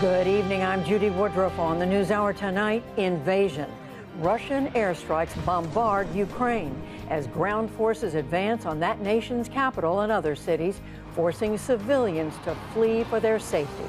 Good evening. I'm Judy Woodruff. On the NewsHour tonight, invasion. Russian airstrikes bombard Ukraine as ground forces advance on that nation's capital and other cities, forcing civilians to flee for their safety.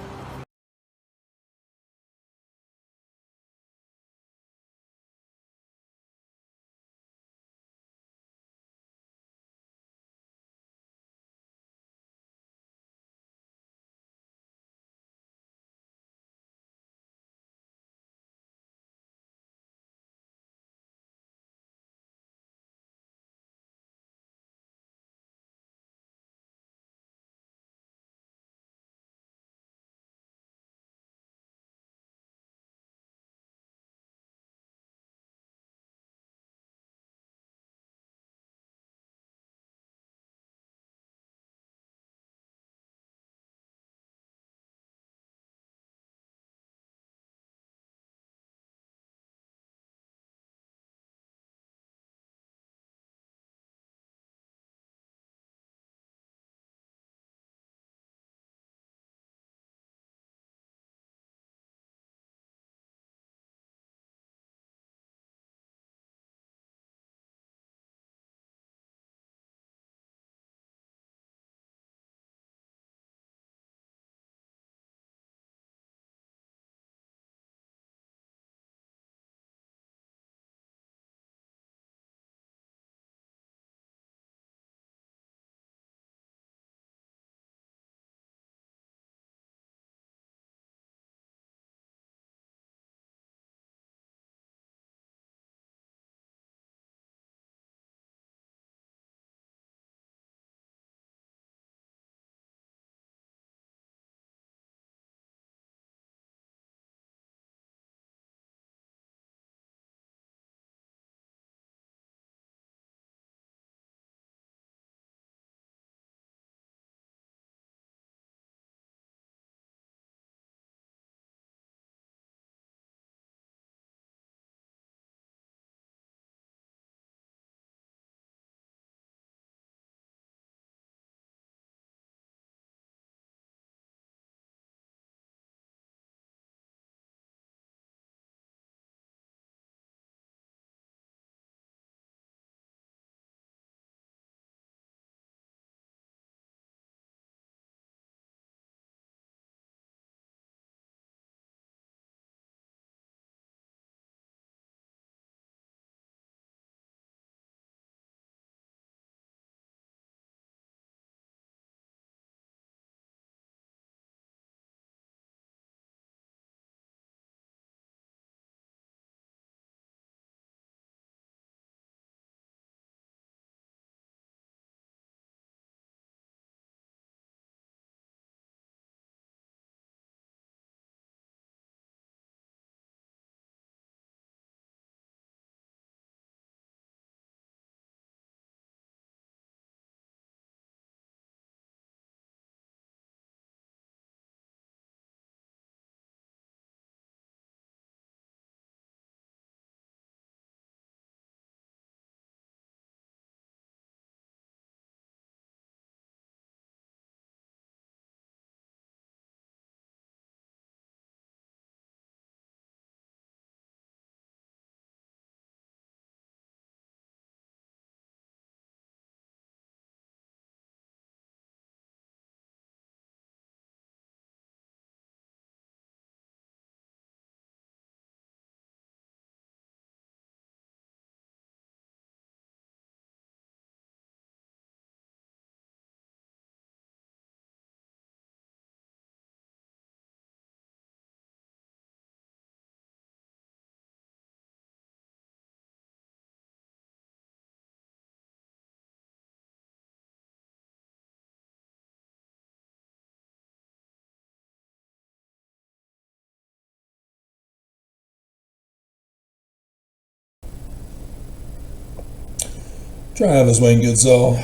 Travis Wayne Goodsell.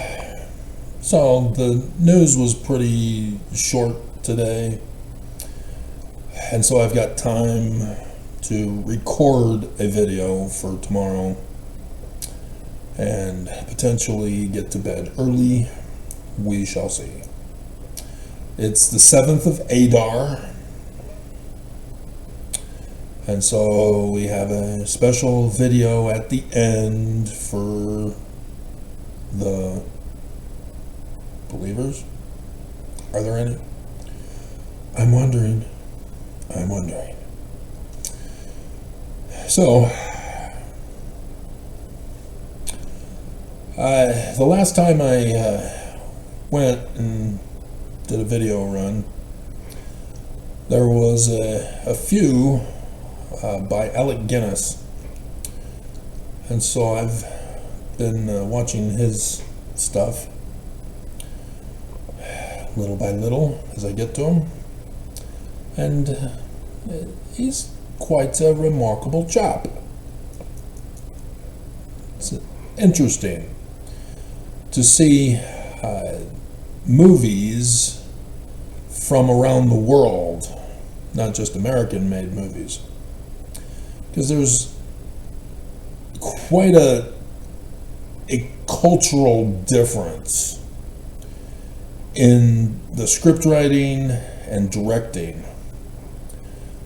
So the news was pretty short today, and so I've got time to record a video for tomorrow and potentially get to bed early. We shall see. It's the 7th of Adar, And so we have a special video at the end for the believers. Are there any? I'm wondering. So, the last time I went and did a video run, there was a few by Alec Guinness, and so I've been watching his stuff little by little as I get to him, and he's quite a remarkable chap. It's interesting to see movies from around the world, not just American-made movies, because there's quite a cultural difference in the script writing and directing,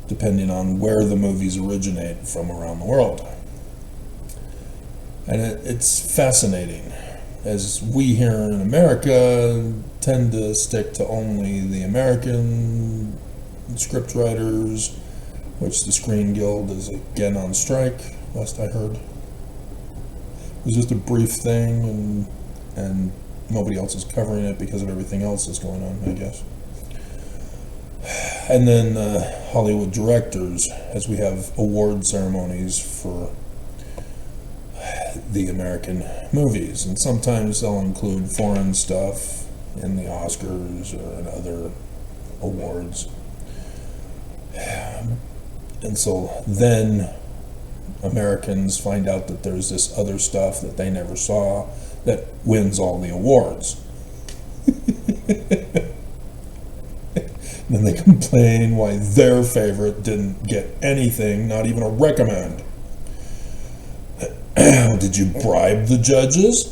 depending on where the movies originate from around the world. And it's fascinating, as we here in America tend to stick to only the American script writers, which the Screen Guild is again on strike, last I heard. It was just a brief thing, and nobody else is covering it because of everything else that's going on, I guess. And then Hollywood directors, as we have award ceremonies for the American movies, and sometimes they'll include foreign stuff in the Oscars or in other awards. And so then Americans find out that there's this other stuff that they never saw that wins all the awards. Then they complain why their favorite didn't get anything, not even a recommend. Did you bribe the judges?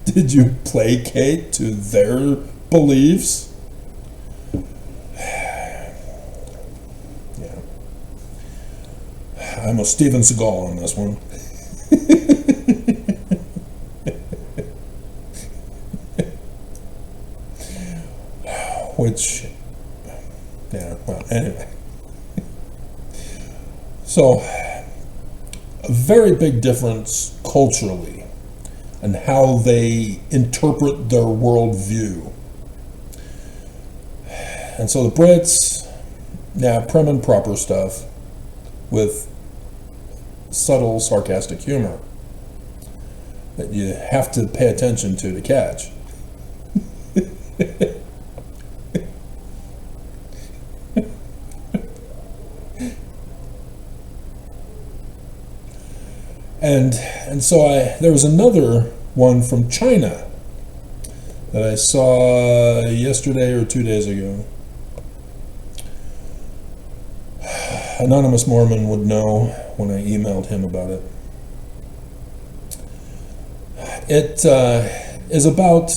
Did you placate to their beliefs? Yeah. I'm a Steven Seagal on this one. Which, yeah, well, anyway. So, a very big difference culturally in how they interpret their worldview. And so the Brits, yeah, prim and proper stuff with subtle sarcastic humor that you have to pay attention to catch. And so there was another one from China that I saw yesterday or 2 days ago. Anonymous Mormon would know when I emailed him about it. It is about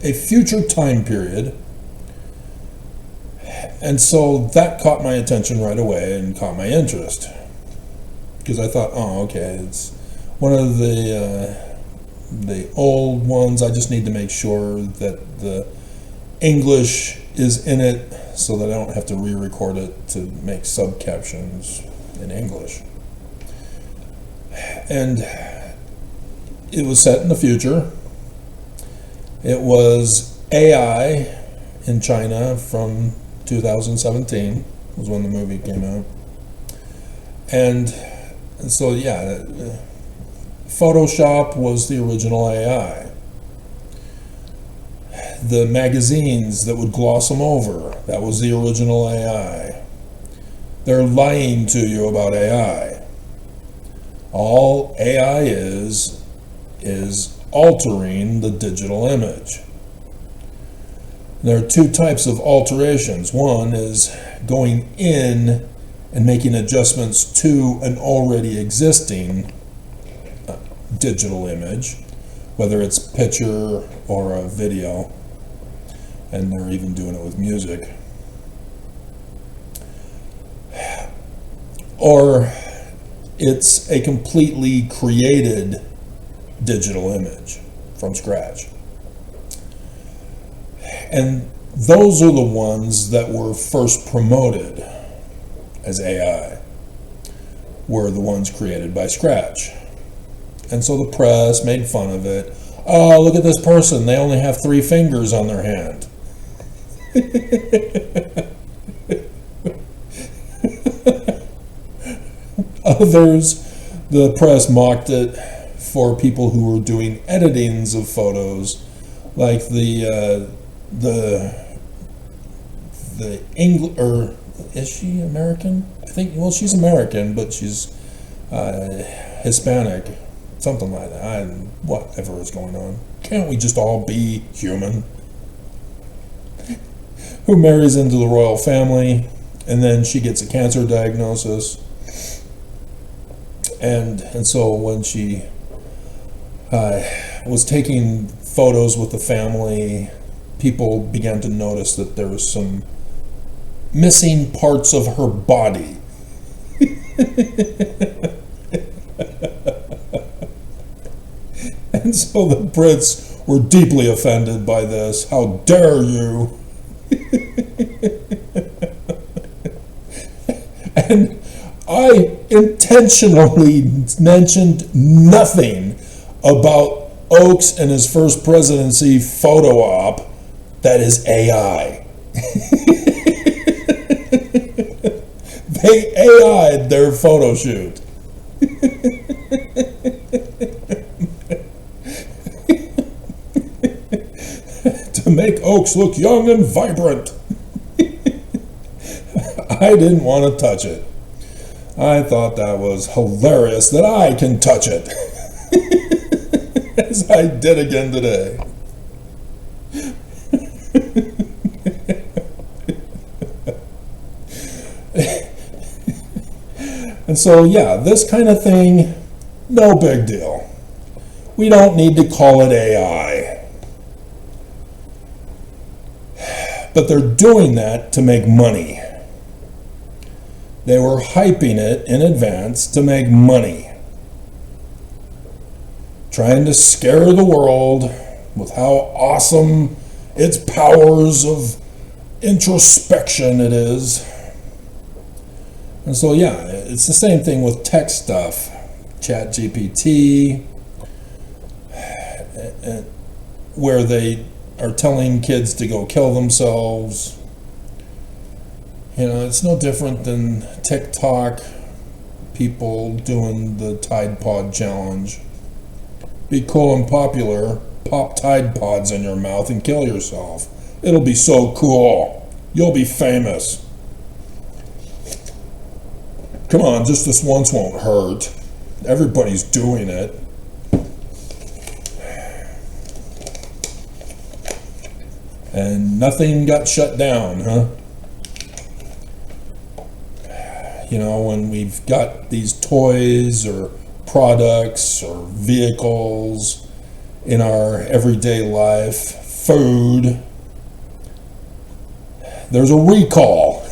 a future time period, and so that caught my attention right away and caught my interest. Because I thought, oh, okay, it's one of the old ones. I just need to make sure that the English is in it so that I don't have to re-record it to make sub-captions in English. And it was set in the future. It was AI in China from 2017 was when the movie came out. And so, yeah, Photoshop was the original AI. The magazines that would gloss them over, that was the original AI. They're lying to you about AI. All AI is altering the digital image. There are two types of alterations. One is going in and making adjustments to an already existing digital image, whether it's picture or a video, and they're even doing it with music. or it's a completely created digital image from scratch. And those are the ones that were first promoted as AI, were the ones created by scratch. And so the press made fun of it. Oh, look at this person, they only have 3 fingers on their hand. Others, the press mocked it for people who were doing editings of photos, like the or is she American? I think, well, she's American, but she's Hispanic, something like that. Whatever is going on. Can't we just all be human? Who marries into the royal family, and then she gets a cancer diagnosis. And so when she was taking photos with the family, people began to notice that there was some missing parts of her body. And so the Brits were deeply offended by this. How dare you? And I intentionally mentioned nothing about Oakes and his first presidency photo op that is AI. They AI'd their photo shoot. To make Oakes look young and vibrant. I didn't want to touch it. I thought that was hilarious that I can touch it. As I did again today. And so, yeah, this kind of thing, no big deal. We don't need to call it AI. But they're doing that to make money. They were hyping it in advance to make money. Trying to scare the world with how awesome its powers of introspection it is. And so, yeah, it's the same thing with tech stuff. ChatGPT, where they are telling kids to go kill themselves. You know, it's no different than TikTok, people doing the Tide Pod challenge. Be cool and popular, pop Tide Pods in your mouth and kill yourself. It'll be so cool. You'll be famous. Come on, just this once won't hurt. Everybody's doing it. And nothing got shut down, huh? You know, when we've got these toys or products or vehicles in our everyday life, food, there's a recall.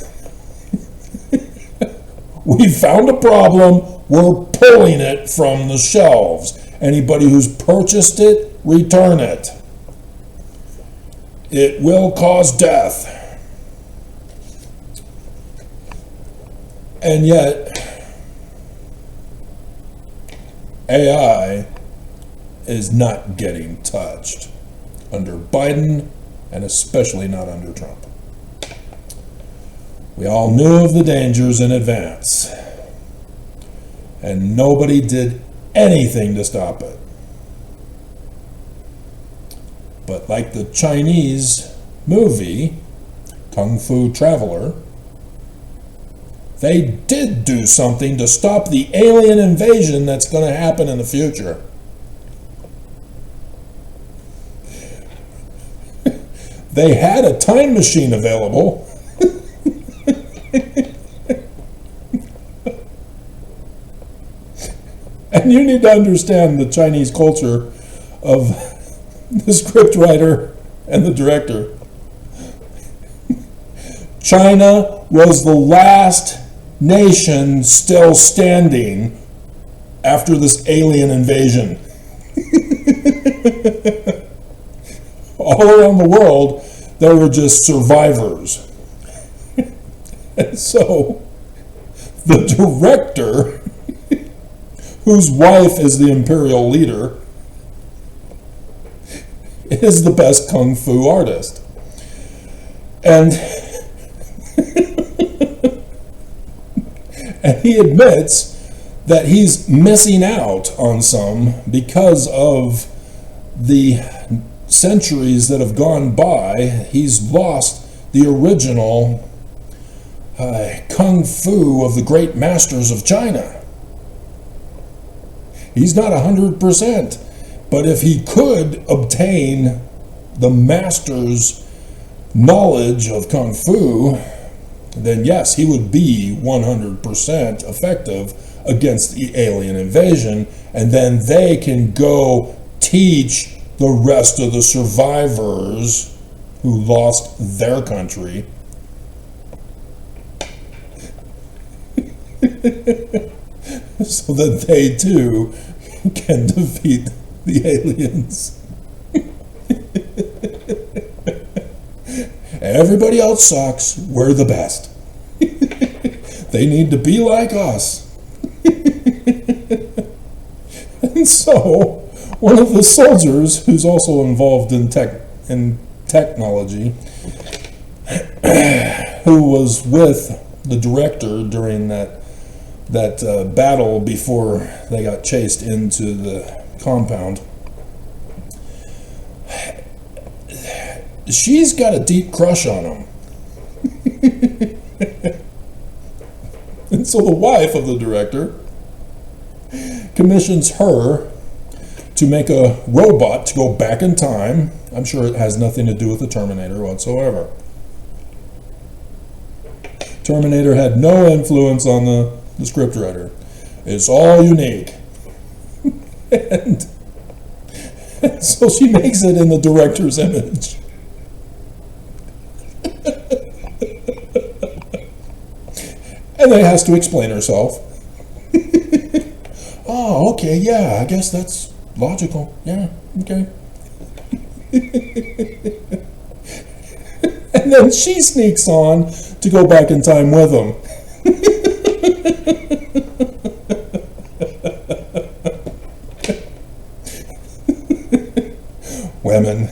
We found a problem, we're pulling it from the shelves. Anybody who's purchased it, return it. It will cause death. And yet, AI is not getting touched under Biden, and especially not under Trump. We all knew of the dangers in advance, and nobody did anything to stop it. But like the Chinese movie, Kung Fu Traveler, they did do something to stop the alien invasion that's going to happen in the future. They had a time machine available. And you need to understand the Chinese culture of the scriptwriter and the director. China was the last nation still standing after this alien invasion. All around the world, there were just survivors. And so, the director, whose wife is the imperial leader, is the best kung fu artist. And, and he admits that he's missing out on some because of the centuries that have gone by. He's lost the original kung fu of the great masters of China. He's not 100%, but if he could obtain the master's knowledge of kung fu, then yes, he would be 100% effective against the alien invasion, and then they can go teach the rest of the survivors who lost their country so that they too can defeat the aliens. Everybody else sucks. We're the best. They need to be like us. And so, one of the soldiers, who's also involved in technology, who was with the director during that battle before they got chased into the compound, she's got a deep crush on him. And so the wife of the director commissions her to make a robot to go back in time. I'm sure it has nothing to do with the Terminator whatsoever. Terminator had no influence on the scriptwriter. It's all unique. and so she makes it in the director's image. And then has to explain herself. Oh, okay, yeah, I guess that's logical. Yeah, okay. And then she sneaks on to go back in time with him. Women.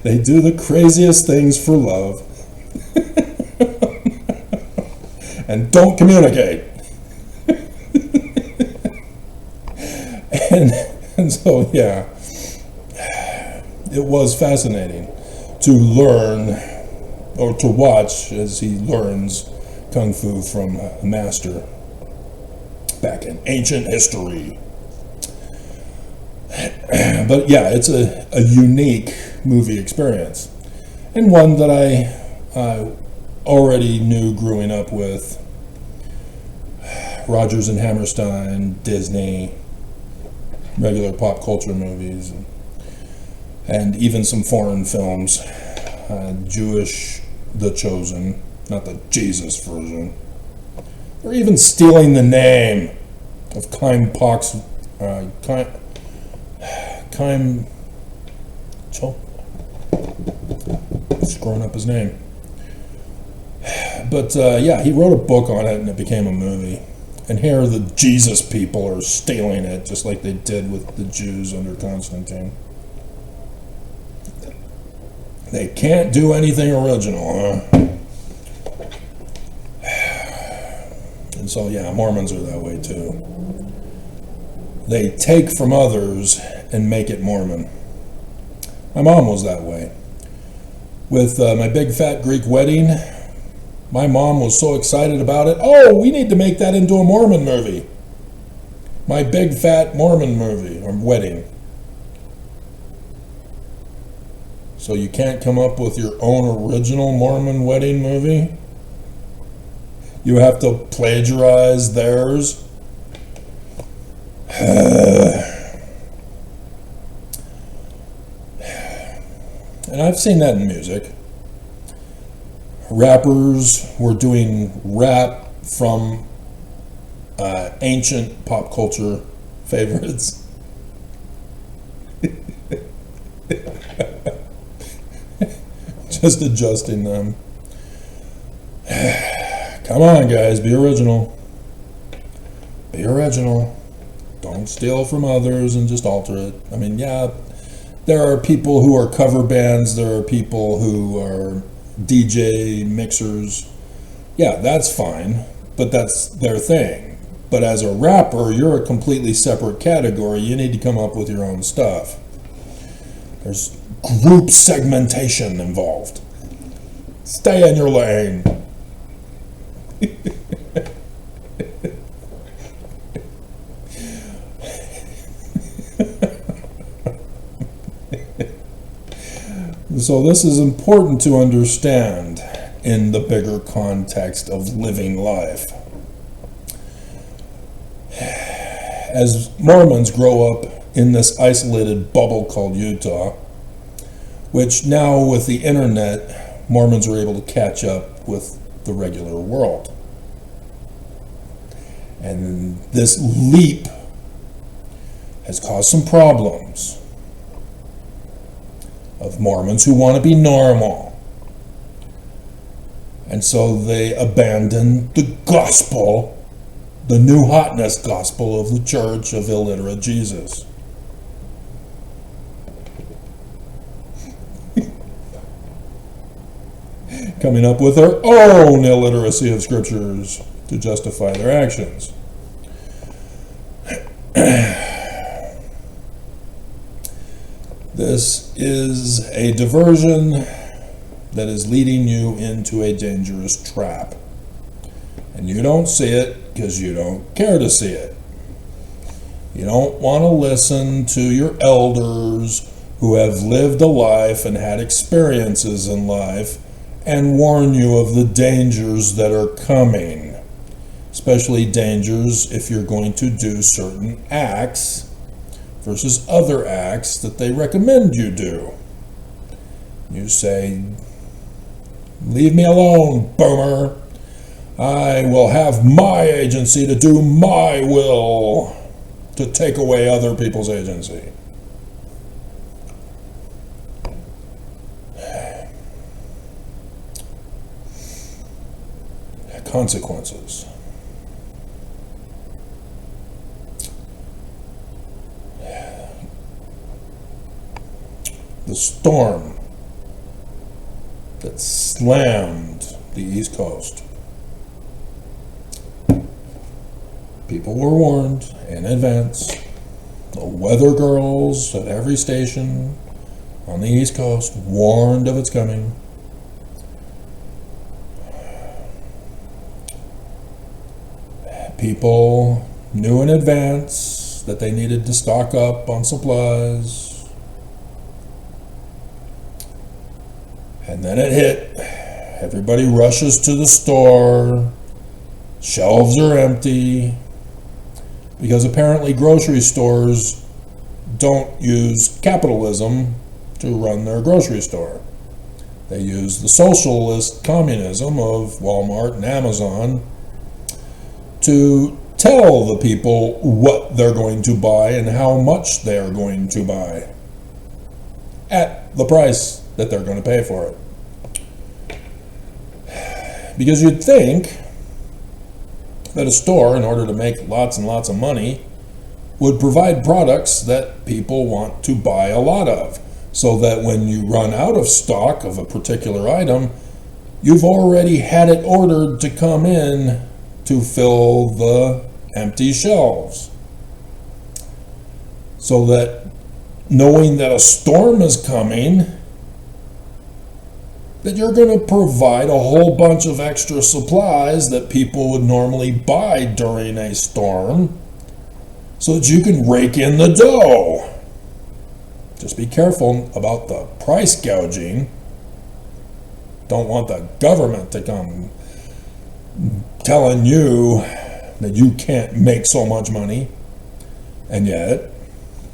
They do the craziest things for love. And don't communicate. and so, yeah, it was fascinating to learn or to watch as he learns kung fu from a master back in ancient history. But yeah, it's a unique movie experience, and one that I already knew growing up with Rodgers and Hammerstein, Disney, regular pop culture movies, and even some foreign films, Jewish The Chosen, not the Jesus version. They're even stealing the name of Kime Pox, screwing up his name. But yeah, he wrote a book on it and it became a movie. And here the Jesus people are stealing it just like they did with the Jews under Constantine. They can't do anything original, huh? And so, yeah, Mormons are that way too. They take from others and make it Mormon. My mom was that way. With my big fat Greek wedding, my mom was so excited about it. Oh, we need to make that into a Mormon movie. My big fat Mormon movie, or wedding. So you can't come up with your own original Mormon wedding movie? You have to plagiarize theirs? And I've seen that in music. rappers were doing rap from ancient pop culture favorites. Just adjusting them. Come on, guys, be original. Be original. Don't steal from others and just alter it. I mean, yeah, there are people who are cover bands, there are people who are DJ mixers. Yeah, that's fine, but that's their thing. But as a rapper, you're a completely separate category. You need to come up with your own stuff. There's group segmentation involved. Stay in your lane. So this is important to understand in the bigger context of living life. As Mormons grow up in this isolated bubble called Utah, which now with the internet, Mormons are able to catch up with the regular world. And this leap has caused some problems of Mormons who want to be normal. And so they abandon the gospel, the new hotness gospel of the Church of illiterate Jesus. Coming up with their own illiteracy of scriptures to justify their actions. This is a diversion that is leading you into a dangerous trap. And you don't see it because you don't care to see it. You don't want to listen to your elders who have lived a life and had experiences in life and warn you of the dangers that are coming. Especially dangers if you're going to do certain acts versus other acts that they recommend you do. You say, leave me alone, boomer. I will have my agency to do my will, to take away other people's agency. Consequences. The storm that slammed the East Coast. People were warned in advance. The weather girls at every station on the East Coast warned of its coming. People knew in advance that they needed to stock up on supplies. And then it hit. Everybody rushes to the store. Shelves are empty. Because apparently grocery stores don't use capitalism to run their grocery store. They use the socialist communism of Walmart and Amazon to tell the people what they're going to buy and how much they're going to buy at the price that they're going to pay for it. Because you'd think that a store, in order to make lots and lots of money, would provide products that people want to buy a lot of, so that when you run out of stock of a particular item, you've already had it ordered to come in to fill the empty shelves. So that knowing that a storm is coming, that you're going to provide a whole bunch of extra supplies that people would normally buy during a storm so that you can rake in the dough. Just be careful about the price gouging. Don't want the government to come telling you that you can't make so much money. And yet,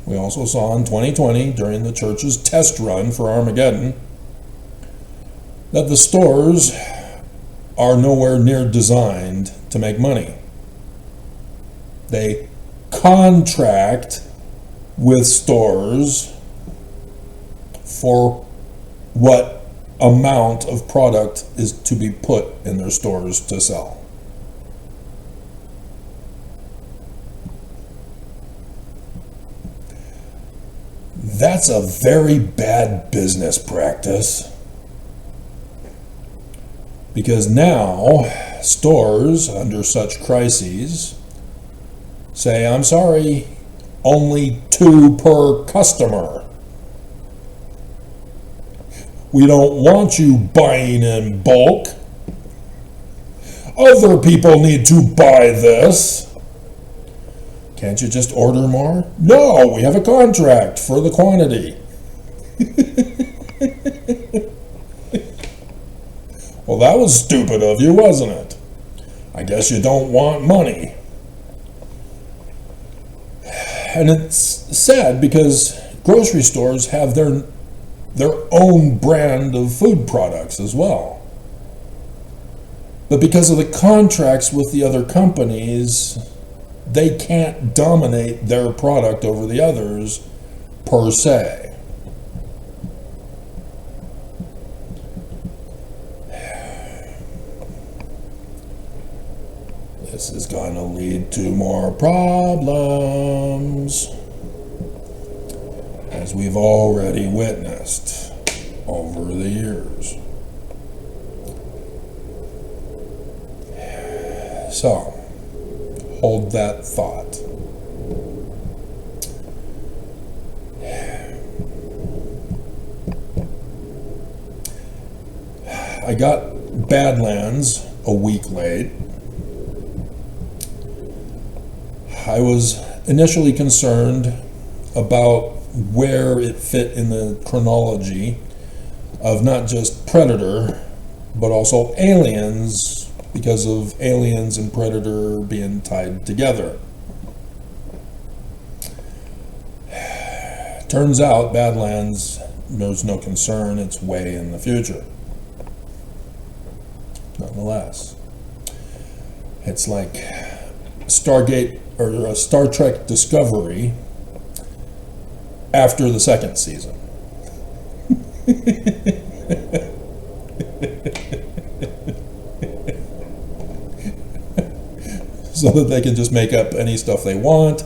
we also saw in 2020, during the church's test run for Armageddon, that the stores are nowhere near designed to make money. They contract with stores for what amount of product is to be put in their stores to sell. That's a very bad business practice, because now stores under such crises say, I'm sorry, only 2 per customer. We don't want you buying in bulk. Other people need to buy this. Can't you just order more? No, we have a contract for the quantity. Well, that was stupid of you, wasn't it? I guess you don't want money. And it's sad because grocery stores have their own brand of food products as well. But because of the contracts with the other companies, they can't dominate their product over the others per se. This is going to lead to more problems, as we've already witnessed over the years. So, hold that thought. I got Badlands a week late. I was initially concerned about where it fit in the chronology of not just Predator, but also Aliens, because of Aliens and Predator being tied together. Turns out Badlands, there's no concern, it's way in the future. Nonetheless, it's like Stargate or Star Trek Discovery after the second season. So that they can just make up any stuff they want,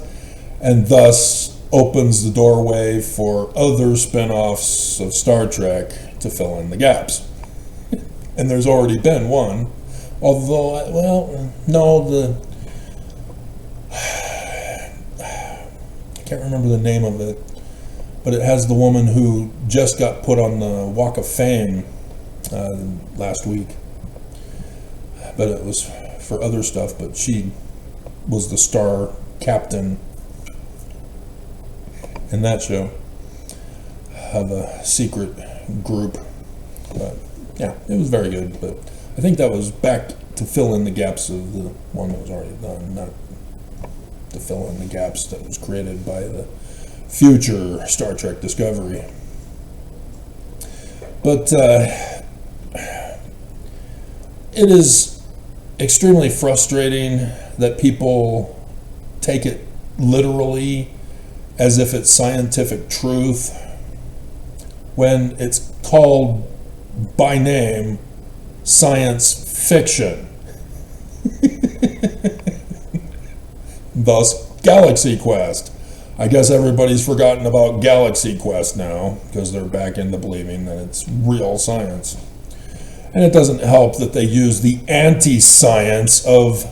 and thus opens the doorway for other spin-offs of Star Trek to fill in the gaps. And there's already been one, although, well, no, I can't remember the name of it, but it has the woman who just got put on the Walk of Fame last week. But it was for other stuff, but she was the star captain in that show of a secret group. But yeah, it was very good, but I think that was back to fill in the gaps of the one that was already done, not to fill in the gaps that was created by the future Star Trek Discovery. But it is extremely frustrating that people take it literally as if it's scientific truth when it's called by name science fiction. Thus, Galaxy Quest. I guess everybody's forgotten about Galaxy Quest now because they're back into believing that it's real science. And it doesn't help that they use the anti-science of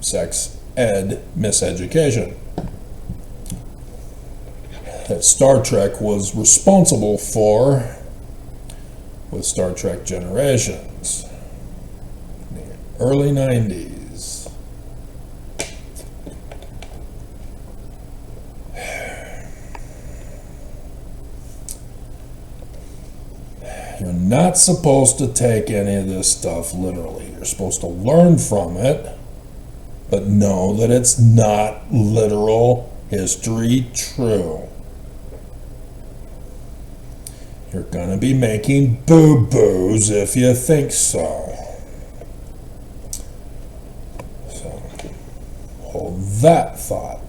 sex ed miseducation that Star Trek was responsible for with Star Trek Generations in the early 90s. You're not supposed to take any of this stuff literally. You're supposed to learn from it, but know that it's not literal history true. You're gonna be making boo-boos if you think so. So, hold that thought.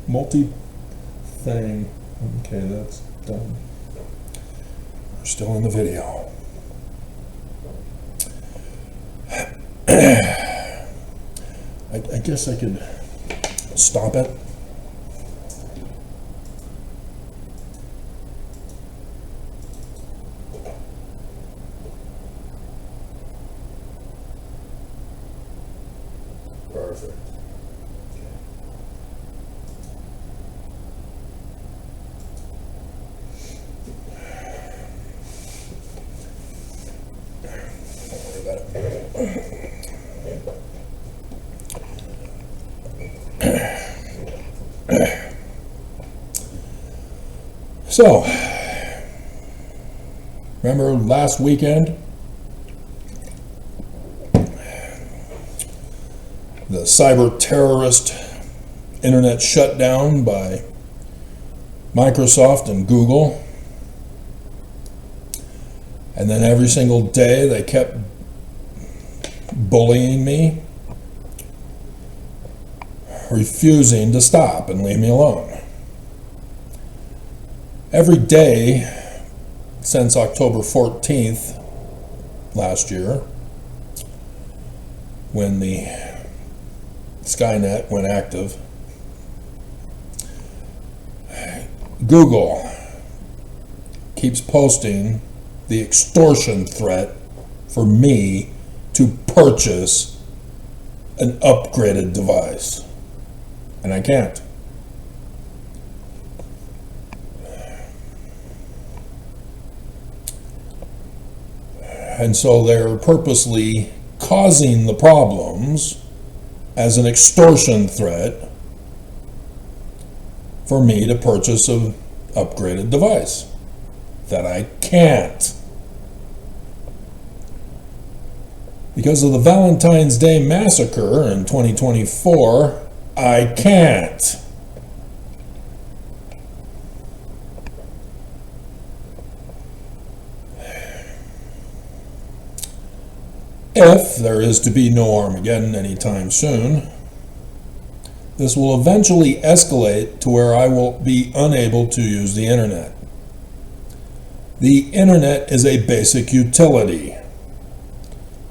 Multi-thing. Okay, that's done. We're still in the video. I guess I could stop it. Perfect. Don't worry about it. So, remember last weekend? The cyber terrorist internet shutdown by Microsoft and Google. And then every single day they kept bullying me, refusing to stop and leave me alone. Every day since October 14th last year, when the Skynet went active, Google keeps posting the extortion threat for me to purchase an upgraded device. And I can't. And so they're purposely causing the problems as an extortion threat for me to purchase an upgraded device that I can't. Because of the Valentine's Day massacre in 2024, I can't. If there is to be no Armageddon anytime soon, this will eventually escalate to where I will be unable to use the internet. The internet is a basic utility.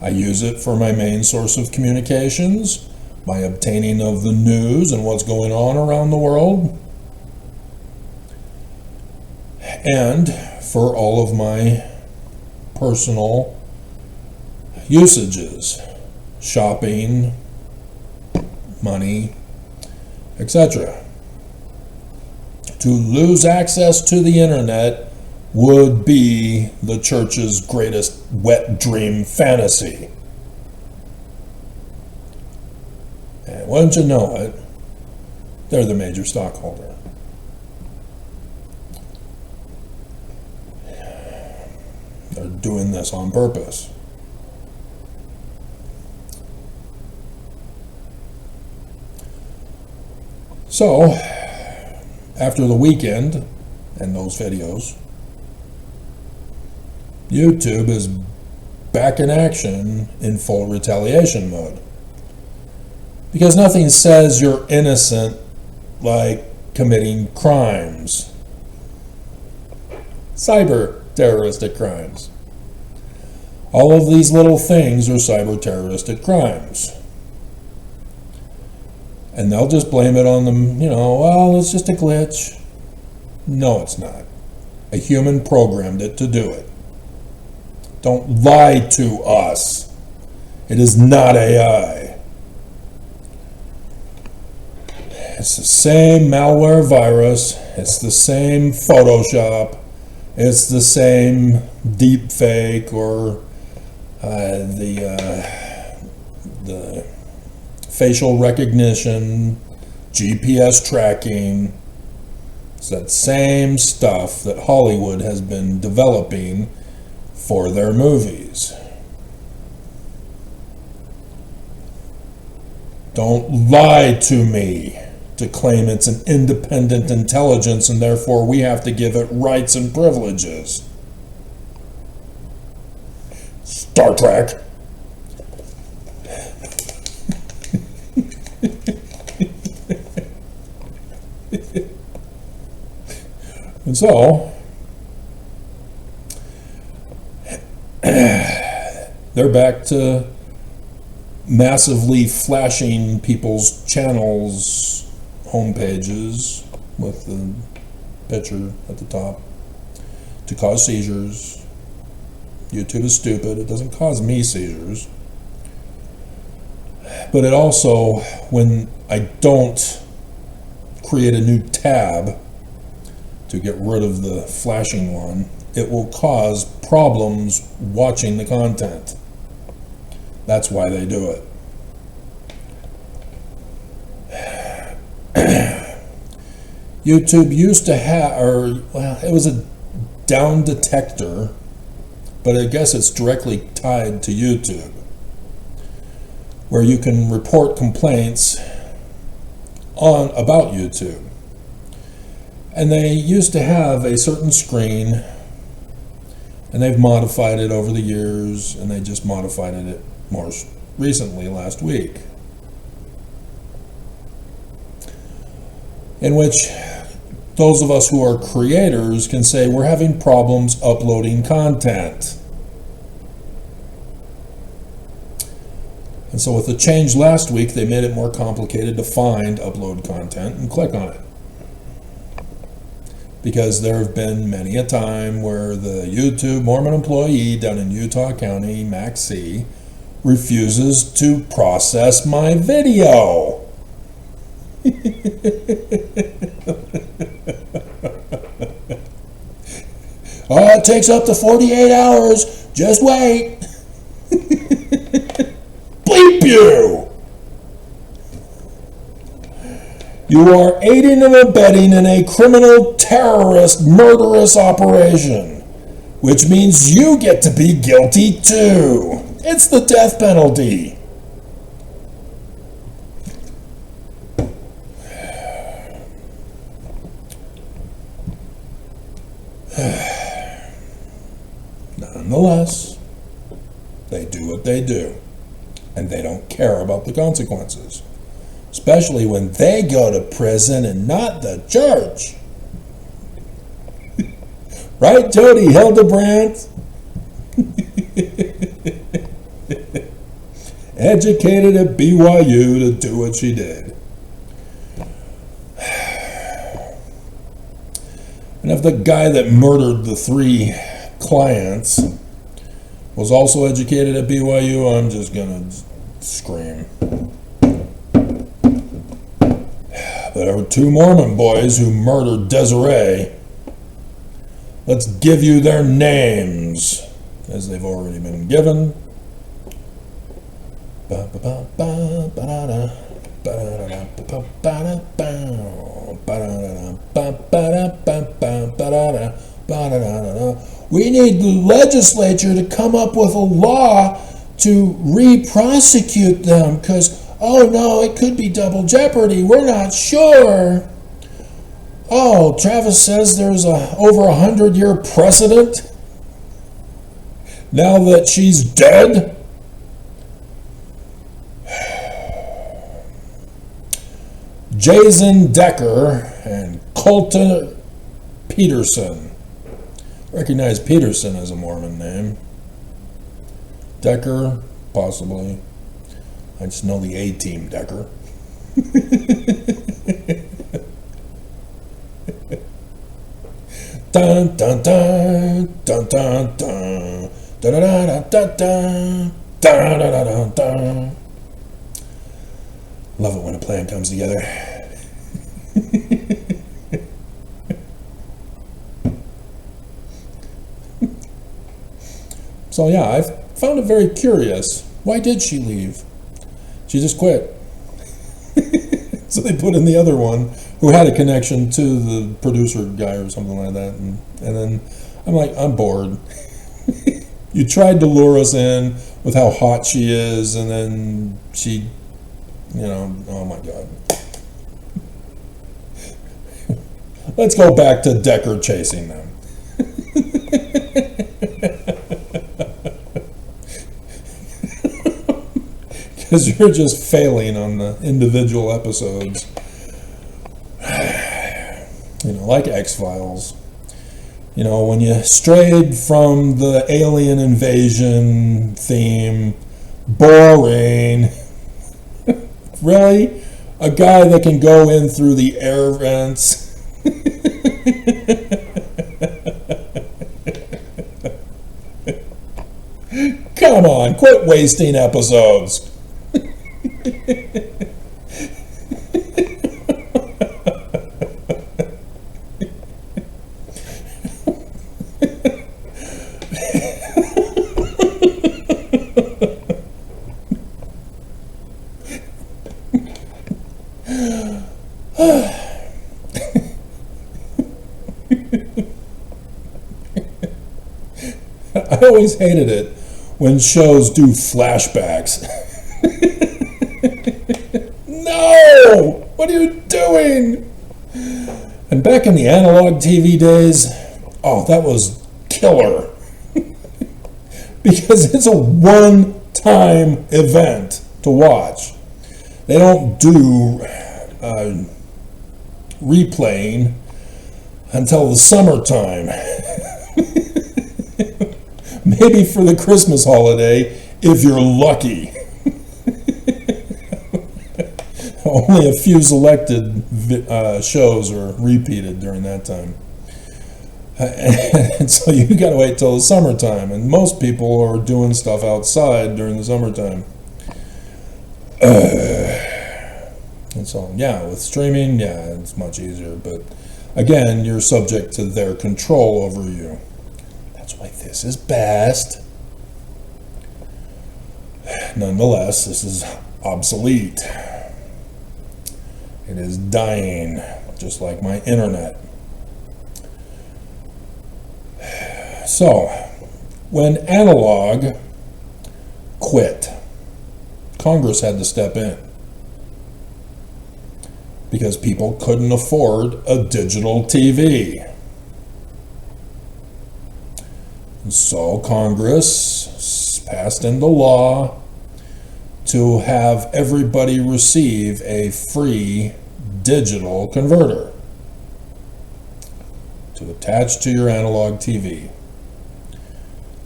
I use it for my main source of communications, my obtaining of the news and what's going on around the world, and for all of my personal usages, shopping, money, etc. To lose access to the internet would be the church's greatest wet dream fantasy. And wouldn't you know it, they're the major stockholder. They're doing this on purpose. So, after the weekend and those videos, YouTube is back in action in full retaliation mode. Because nothing says you're innocent like committing crimes. Cyber terroristic crimes. All of these little things are cyber terroristic crimes. And they'll just blame it on them, well, it's just a glitch. No, it's not. A human programmed it to do it. Don't lie to us. It is not AI. It's the same malware virus. It's the same Photoshop. It's the same deep fake or the facial recognition, GPS tracking. It's that same stuff that Hollywood has been developing for their movies. Don't lie to me. to claim it's an independent intelligence and therefore we have to give it rights and privileges. Star Trek. And so, they're back to massively flashing people's channels' homepages with the picture at the top to cause seizures. YouTube is stupid. It doesn't cause me seizures. But it also, when I don't create a new tab to get rid of the flashing one, it will cause problems watching the content. That's why they do it. YouTube used to have, it was a down detector, but I guess it's directly tied to YouTube, where you can report complaints about YouTube. And they used to have a certain screen, and they've modified it over the years, and they just modified it more recently last week, in which those of us who are creators can say we're having problems uploading content. And so with the change last week, they made it more complicated to find upload content and click on it. Because there have been many a time where the YouTube Mormon employee down in Utah County, Max C, refuses to process my video. Oh, it takes up to 48 hours. Just wait. Bleep you! You are aiding and abetting in a criminal, terrorist, murderous operation, which means you get to be guilty too. It's the death penalty. Nonetheless, they do what they do, and they don't care about the consequences. Especially when they go to prison and not the church. Right, Jody Hildebrandt? Educated at BYU to do what she did. And if the guy that murdered the 3 clients was also educated at BYU, I'm just gonna scream. There were 2 Mormon boys who murdered Desiree. Let's give you their names, as they've already been given. We need the legislature to come up with a law to re-prosecute them, because oh no, it could be double jeopardy. We're not sure. Oh, Travis says there's a over 100-year precedent now that she's dead. Jason Decker and Colton Peterson. Recognize Peterson as a Mormon name. Decker, possibly. I just know the A-Team Decker. Dun dun dun dun dun dun dun dun dun dun dun dun dun. Love it when a plan comes together. So yeah, I found it very curious. Why did she leave? She just quit. So they put in the other one who had a connection to the producer guy or something like that. And then I'm like, I'm bored. You tried to lure us in with how hot she is, and then she, oh my God. Let's go back to Decker chasing them. Because you're just failing on the individual episodes. Like X-Files. When you strayed from the alien invasion theme, boring. Really? A guy that can go in through the air vents? Come on, quit wasting episodes. I always hated it when shows do flashbacks. No! What are you doing? And back in the analog TV days, that was killer. Because it's a one-time event to watch. They don't do replaying until the summertime. Maybe for the Christmas holiday, if you're lucky. Only a few selected shows are repeated during that time. And so you got to wait till the summertime, and most people are doing stuff outside during the summertime. And so, with streaming, it's much easier, but again, you're subject to their control over you. That's why this is best. Nonetheless, this is obsolete. It is dying, just like my internet. So, when analog quit, Congress had to step in because people couldn't afford a digital TV. And so Congress passed into law to have everybody receive a free digital converter to attach to your analog TV,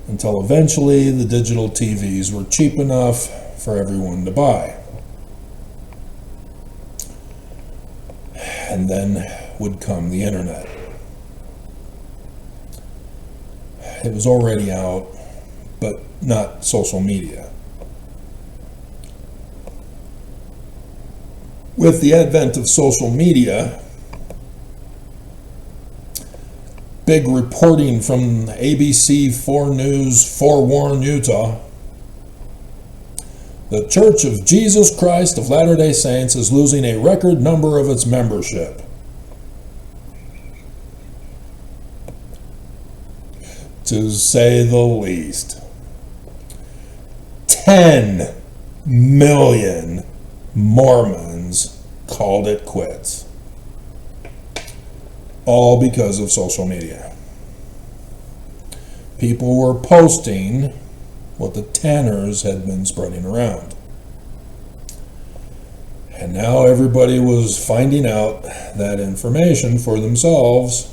until eventually the digital TVs were cheap enough for everyone to buy. And then would come the internet. It was already out, but not social media. With the advent of social media, big reporting from ABC 4 News, Fort Warren, Utah. The Church of Jesus Christ of Latter-day Saints is losing a record number of its membership. To say the least. 10 million Mormons called it quits. All because of social media. People were posting what the Tanners had been spreading around. And now everybody was finding out that information for themselves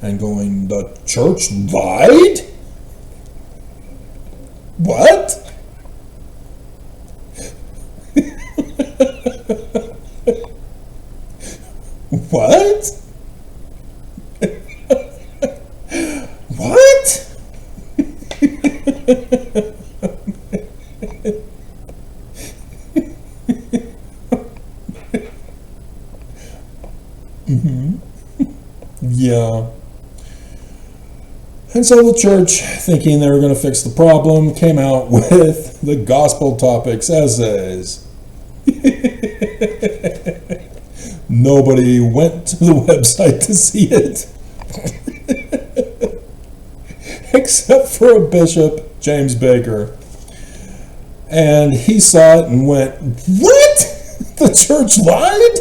and going, the church lied? What? What? What? Yeah. And so the church, thinking they were going to fix the problem, came out with the Gospel Topics essays. Nobody went to the website to see it. Except for a bishop, James Baker. And he saw it and went, what? The church lied?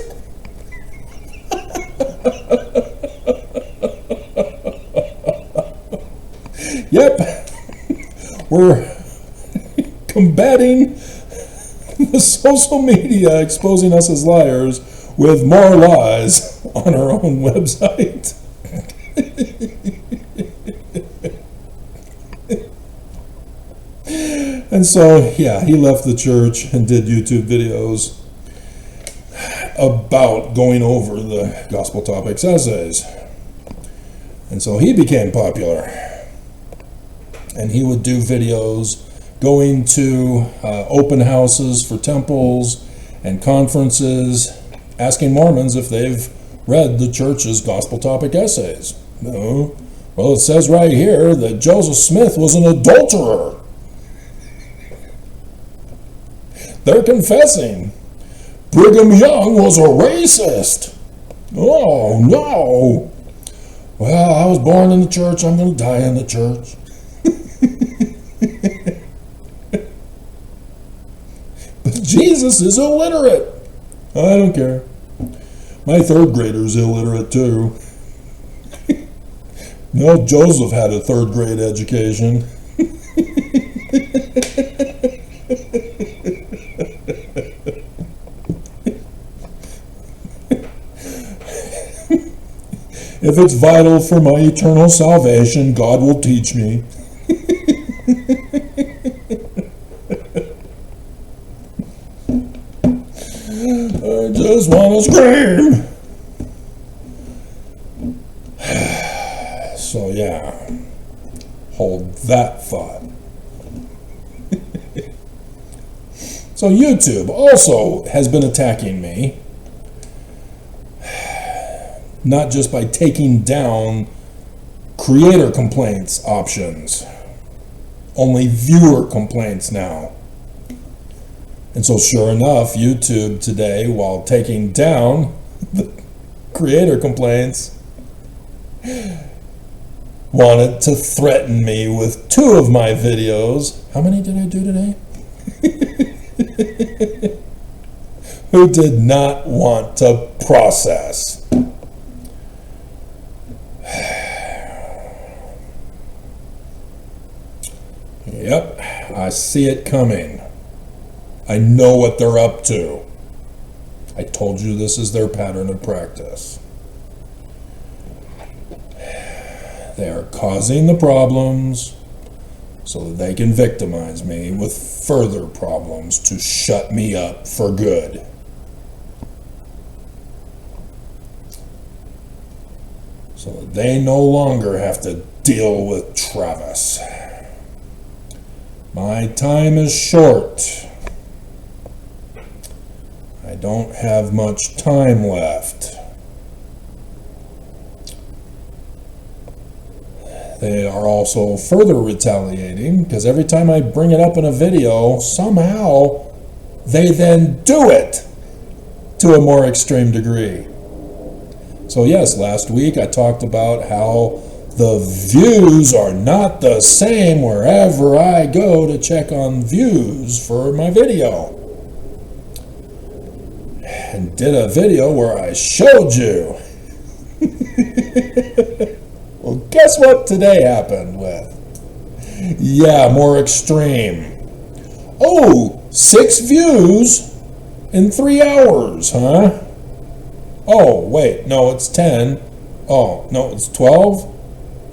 Yep, we're combating the social media exposing us as liars with more lies on our own website. And so, yeah, he left the church and did YouTube videos about going over the Gospel Topics essays. And so he became popular. And he would do videos going to open houses for temples and conferences, asking Mormons if they've read the church's Gospel Topic essays. No. Well, it says right here that Joseph Smith was an adulterer. They're confessing Brigham Young was a racist. Oh, no. Well, I was born in the church. I'm going to die in the church. But Jesus is illiterate. I don't care. My third grader's illiterate too. No, Joseph had a third grade education. If it's vital for my eternal salvation, God will teach me. I just want to scream. So yeah, hold that thought. So YouTube also has been attacking me. Not just by taking down creator complaints options, only viewer complaints now. And so sure enough, YouTube today, while taking down the creator complaints, wanted to threaten me with 2 of my videos. How many did I do today? Who did not want to process. Yep, I see it coming. I know what they're up to. I told you this is their pattern of practice. They are causing the problems so that they can victimize me with further problems to shut me up for good. So that they no longer have to deal with Travis. My time is short. I don't have much time left. They are also further retaliating because every time I bring it up in a video, somehow they then do it to a more extreme degree. So yes, last week I talked about how the views are not the same wherever I go to check on views for my video. And did a video where I showed you. Well, guess what today happened with? Yeah, more extreme. Oh, 6 views in 3 hours, huh? Oh, wait, no, it's 10. Oh, no, it's 12.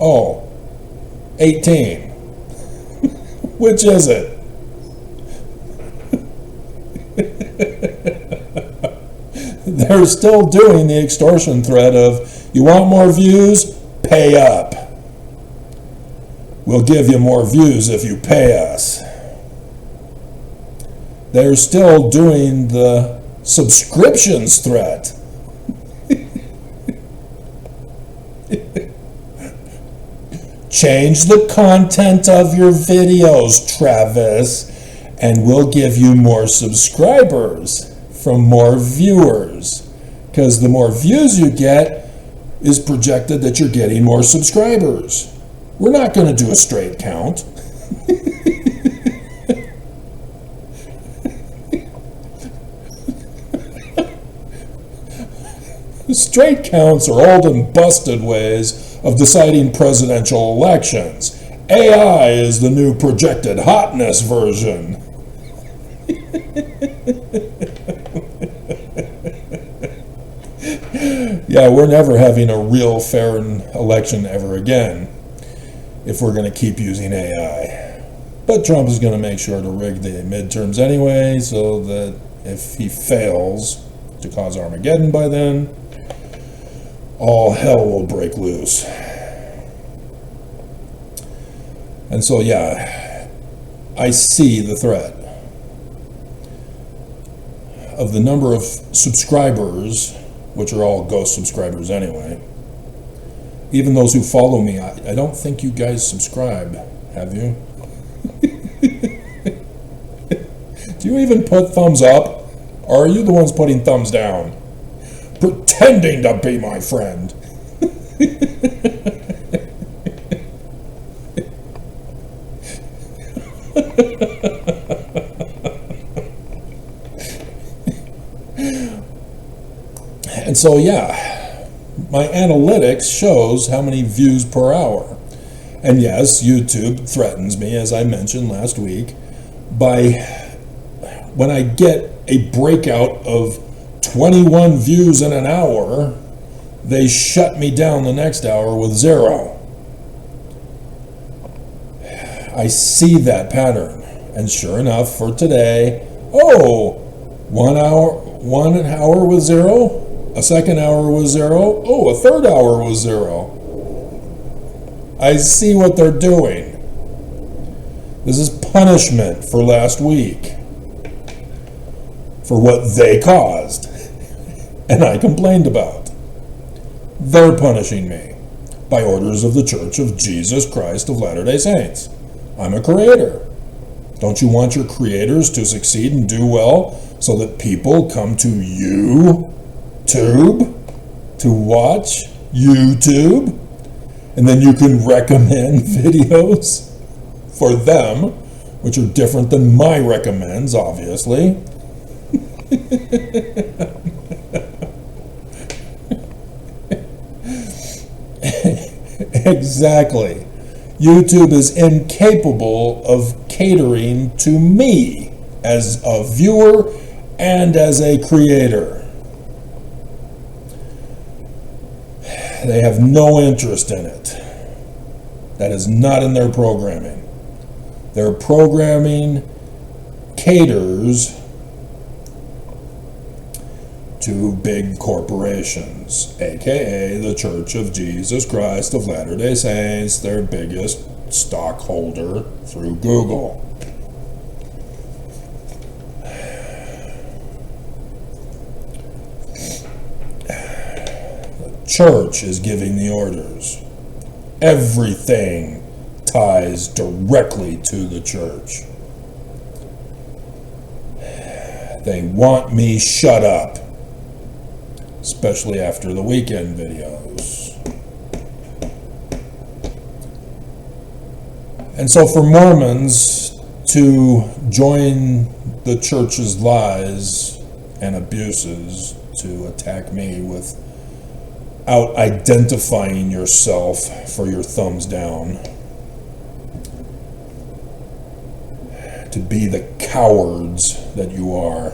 Oh, 18. Which is it? They're still doing the extortion threat of, you want more views? Pay up. We'll give you more views if you pay us. They're still doing the subscriptions threat. Change the content of your videos, Travis, and we'll give you more subscribers from more viewers. Because the more views you get is projected that you're getting more subscribers. We're not going to do a straight count. Straight counts are old and busted ways of deciding presidential elections. AI is the new projected hotness version. Yeah, we're never having a real fair election ever again if we're going to keep using AI. But Trump is going to make sure to rig the midterms anyway, so that if he fails to cause Armageddon by then, all hell will break loose. And so, yeah, I see the threat of the number of subscribers, which are all ghost subscribers anyway. Even those who follow me, I don't think you guys subscribe, have you? Do you even put thumbs up? Or are you the ones putting thumbs down? Pretending to be my friend. And so, yeah, my analytics shows how many views per hour. And yes, YouTube threatens me, as I mentioned last week, by when I get a breakout of 21 views in an hour, they shut me down the next hour with 0. I see that pattern. And sure enough, for today, 1 hour with 0, a second hour was 0, a third hour was 0. I see what they're doing. This is punishment for last week, for what they caused and I complained about. They're punishing me by orders of the Church of Jesus Christ of Latter-day Saints. I'm a creator. Don't you want your creators to succeed and do well so that people come to YouTube to watch YouTube? And then you can recommend videos for them, which are different than my recommends, obviously. Exactly. YouTube is incapable of catering to me as a viewer and as a creator. They have no interest in it. That is not in their programming. Their programming caters to big corporations, aka the Church of Jesus Christ of Latter-day Saints, their biggest stockholder through Google. The Church is giving the orders. Everything ties directly to the Church. They want me shut up, especially after the weekend videos. And so for Mormons to join the Church's lies and abuses, to attack me without identifying yourself for your thumbs down, to be the cowards that you are,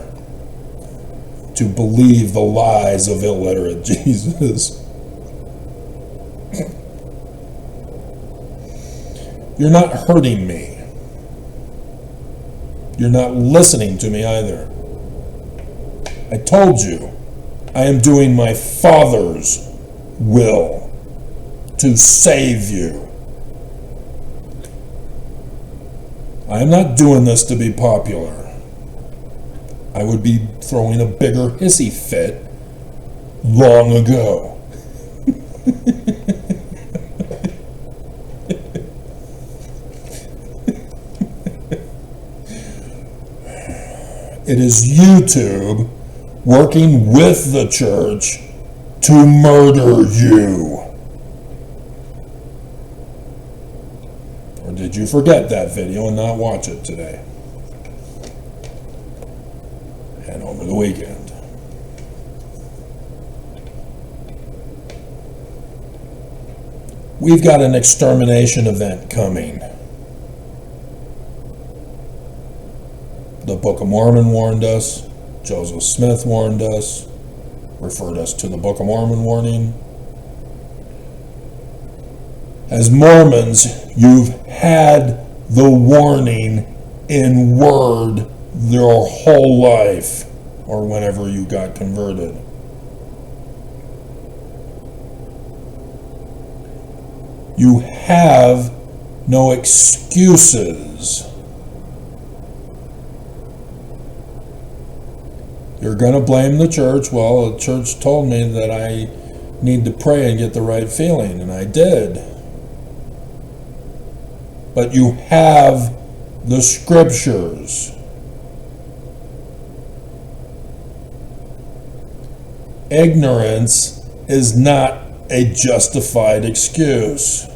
to believe the lies of illiterate Jesus. You're not hurting me. You're not listening to me either. I told you, I am doing my Father's will to save you. I am not doing this to be popular. I would be throwing a bigger hissy fit long ago. It is YouTube working with the Church to murder you. Or did you forget that video and not watch it today? And over the weekend. we've got an extermination event coming. The Book of Mormon warned us. Joseph Smith warned us, referred us to the Book of Mormon warning. As Mormons, you've had the warning in word your whole life, or whenever you got converted. You have no excuses. You're going to blame the church. Well, the church told me that I need to pray and get the right feeling, and I did. But you have the scriptures. Ignorance is not a justified excuse.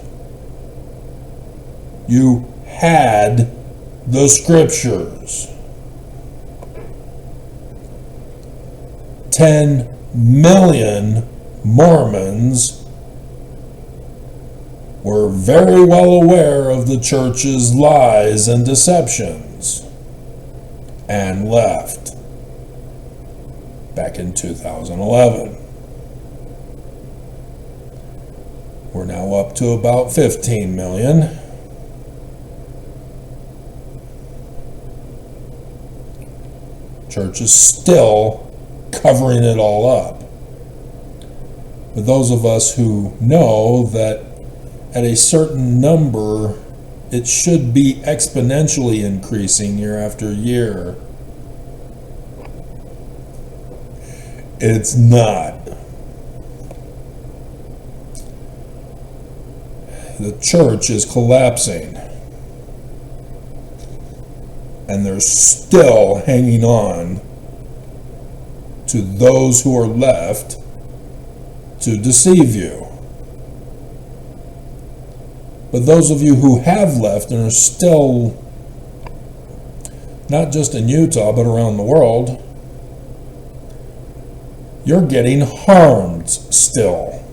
You had the scriptures. 10 million Mormons were very well aware of the church's lies and deceptions and left back in 2011. We're now up to about 15 million. Church is still covering it all up. But those of us who know that at a certain number, it should be exponentially increasing year after year, it's not. The church is collapsing, and they're still hanging on to those who are left to deceive you. But those of you who have left and are still, not just in Utah, but around the world, you're getting harmed still.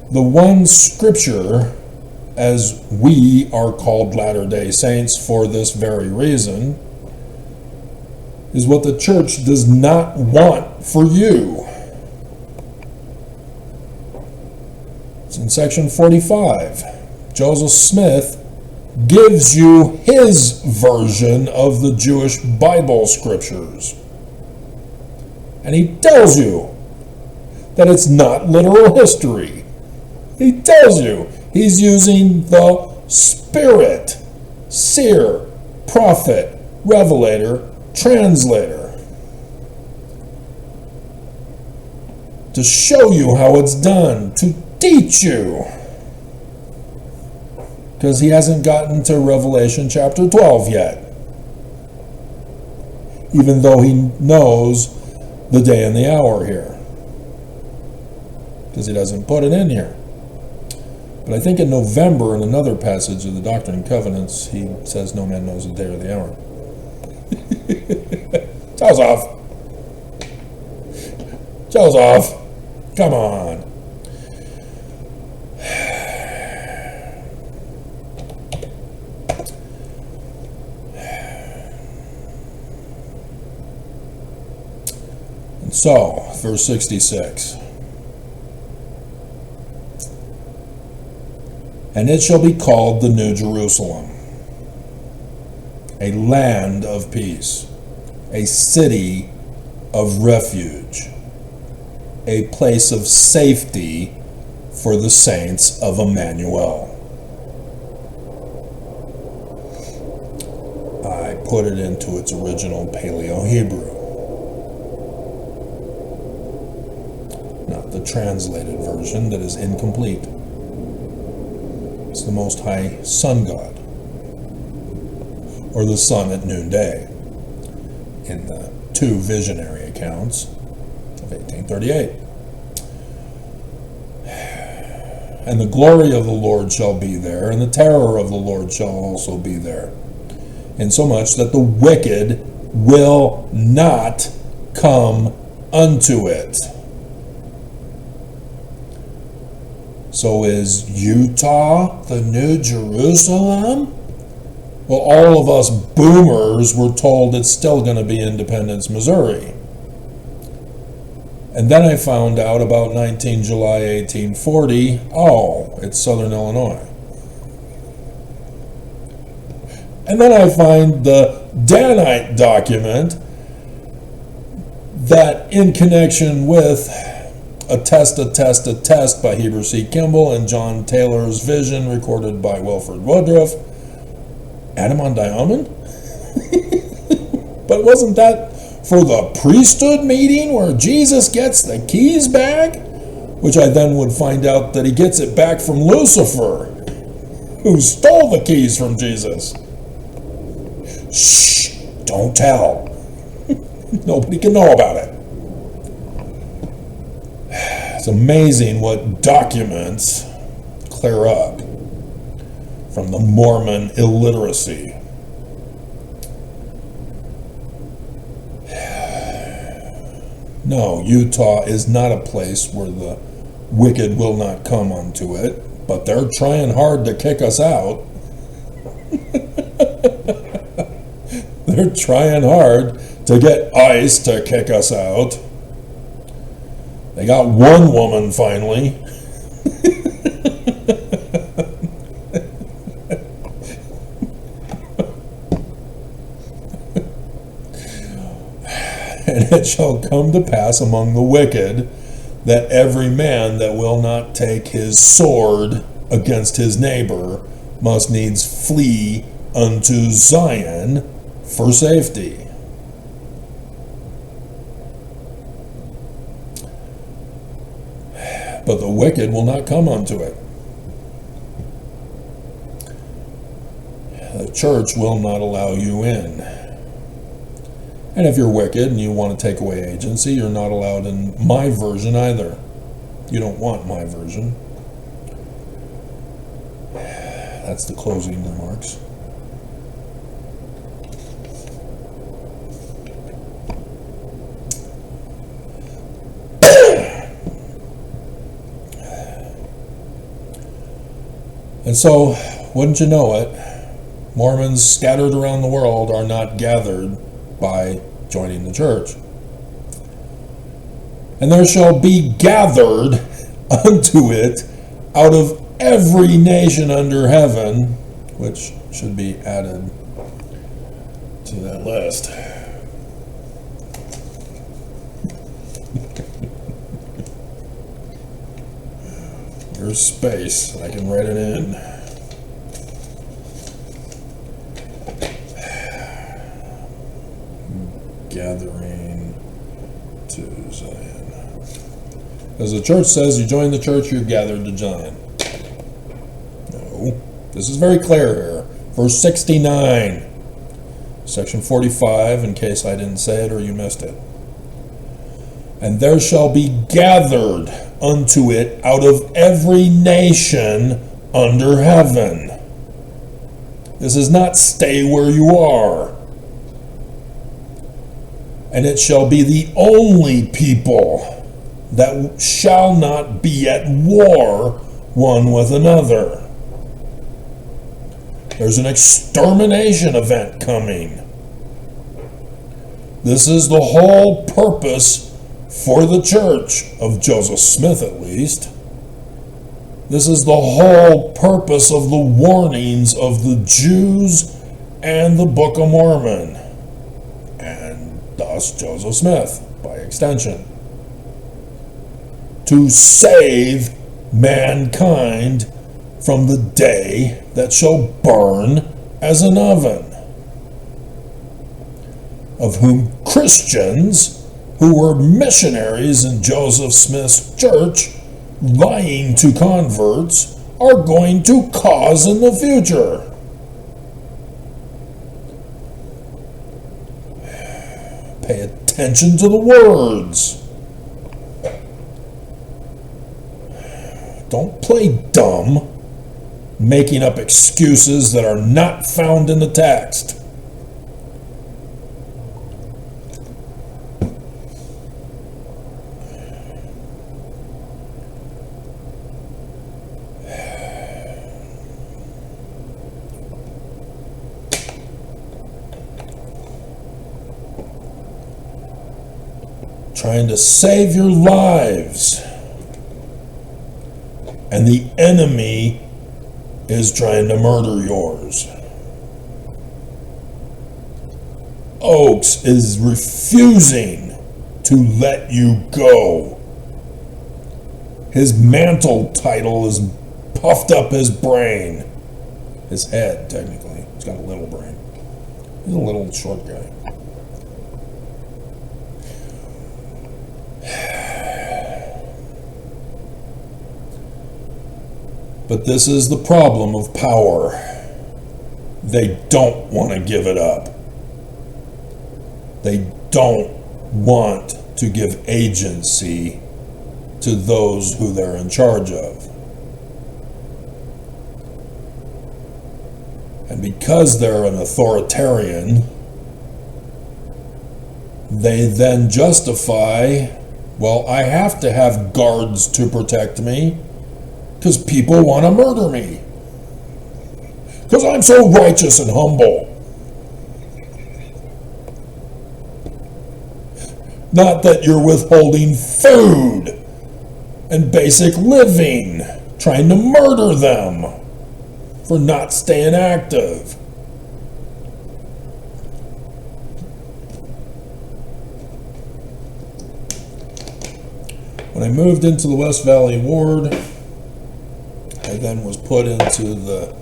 The one scripture, as we are called Latter-day Saints for this very reason, is what the church does not want for you. It's in section 45. Joseph Smith gives you his version of the Jewish Bible scriptures. And he tells you that it's not literal history. He tells you he's using the SPiRiT, seer, prophet, revelator, translator, to show you how it's done, to teach you. Because he hasn't gotten to Revelation chapter 12 yet. Even though he knows the day and the hour here. Because he doesn't put it in here. But I think in November, in another passage of the Doctrine and Covenants, he says no man knows the day or the hour. Joseph! Joseph! Come on! And so, verse 66. And it shall be called the New Jerusalem, a land of peace, a city of refuge, a place of safety for the saints of Emmanuel. I put it into its original Paleo-Hebrew, not the translated version that is incomplete. It's the Most High Sun God, or the sun at noonday, in the two visionary accounts of 1838. And the glory of the Lord shall be there, and the terror of the Lord shall also be there, insomuch that the wicked will not come unto it. So is Utah the new Jerusalem? Well, all of us boomers were told it's still going to be Independence, Missouri. And then I found out about 19 July 1840, oh, it's Southern Illinois. And then I find the Danite document that in connection with a test by Heber C. Kimball and John Taylor's vision recorded by Wilford Woodruff, Adam on Diamond? But wasn't that for the priesthood meeting where Jesus gets the keys back? Which I then would find out that he gets it back from Lucifer, who stole the keys from Jesus. Shh, don't tell. Nobody can know about it. It's amazing what documents clear up from the Mormon illiteracy. No, Utah is not a place where the wicked will not come unto it, but they're trying hard to kick us out. They're trying hard to get ICE to kick us out. They got one woman finally. And it shall come to pass among the wicked that every man that will not take his sword against his neighbor must needs flee unto Zion for safety. But the wicked will not come unto it. The church will not allow you in. And if you're wicked and you want to take away agency, you're not allowed in my version either. You don't want my version. That's the closing remarks. And so, wouldn't you know it, Mormons scattered around the world are not gathered by joining the church. And there shall be gathered unto it out of every nation under heaven, which should be added to that list. There's space, I can write it in. Gathering to Zion. As the church says, you join the church, you're gathered to Zion. No, this is very clear here. Verse 69, section 45, in case I didn't say it or you missed it. And there shall be gathered unto it out of every nation under heaven. This is not stay where you are. And it shall be the only people that shall not be at war one with another. There's an extermination event coming. This is the whole purpose for the church, of Joseph Smith at least. This is the whole purpose of the warnings of the Jews and the Book of Mormon, and thus Joseph Smith by extension, to save mankind from the day that shall burn as an oven, of whom Christians who were missionaries in Joseph Smith's church, lying to converts, are going to cause in the future. Pay attention to the words. Don't play dumb, making up excuses that are not found in the text. trying to save your lives. And the enemy is trying to murder yours. Oakes is refusing to let you go. His mantle title has puffed up his brain. His head, technically. He's got a little brain. He's a little short guy. But this is the problem of power. They don't want to give it up. They don't want to give agency to those who they're in charge of. And because they're an authoritarian, they then justify, well, I have to have guards to protect me because people want to murder me. Because I'm so righteous and humble. Not that you're withholding food and basic living, trying to murder them for not staying active. When I moved into the West Valley Ward, I then was put into the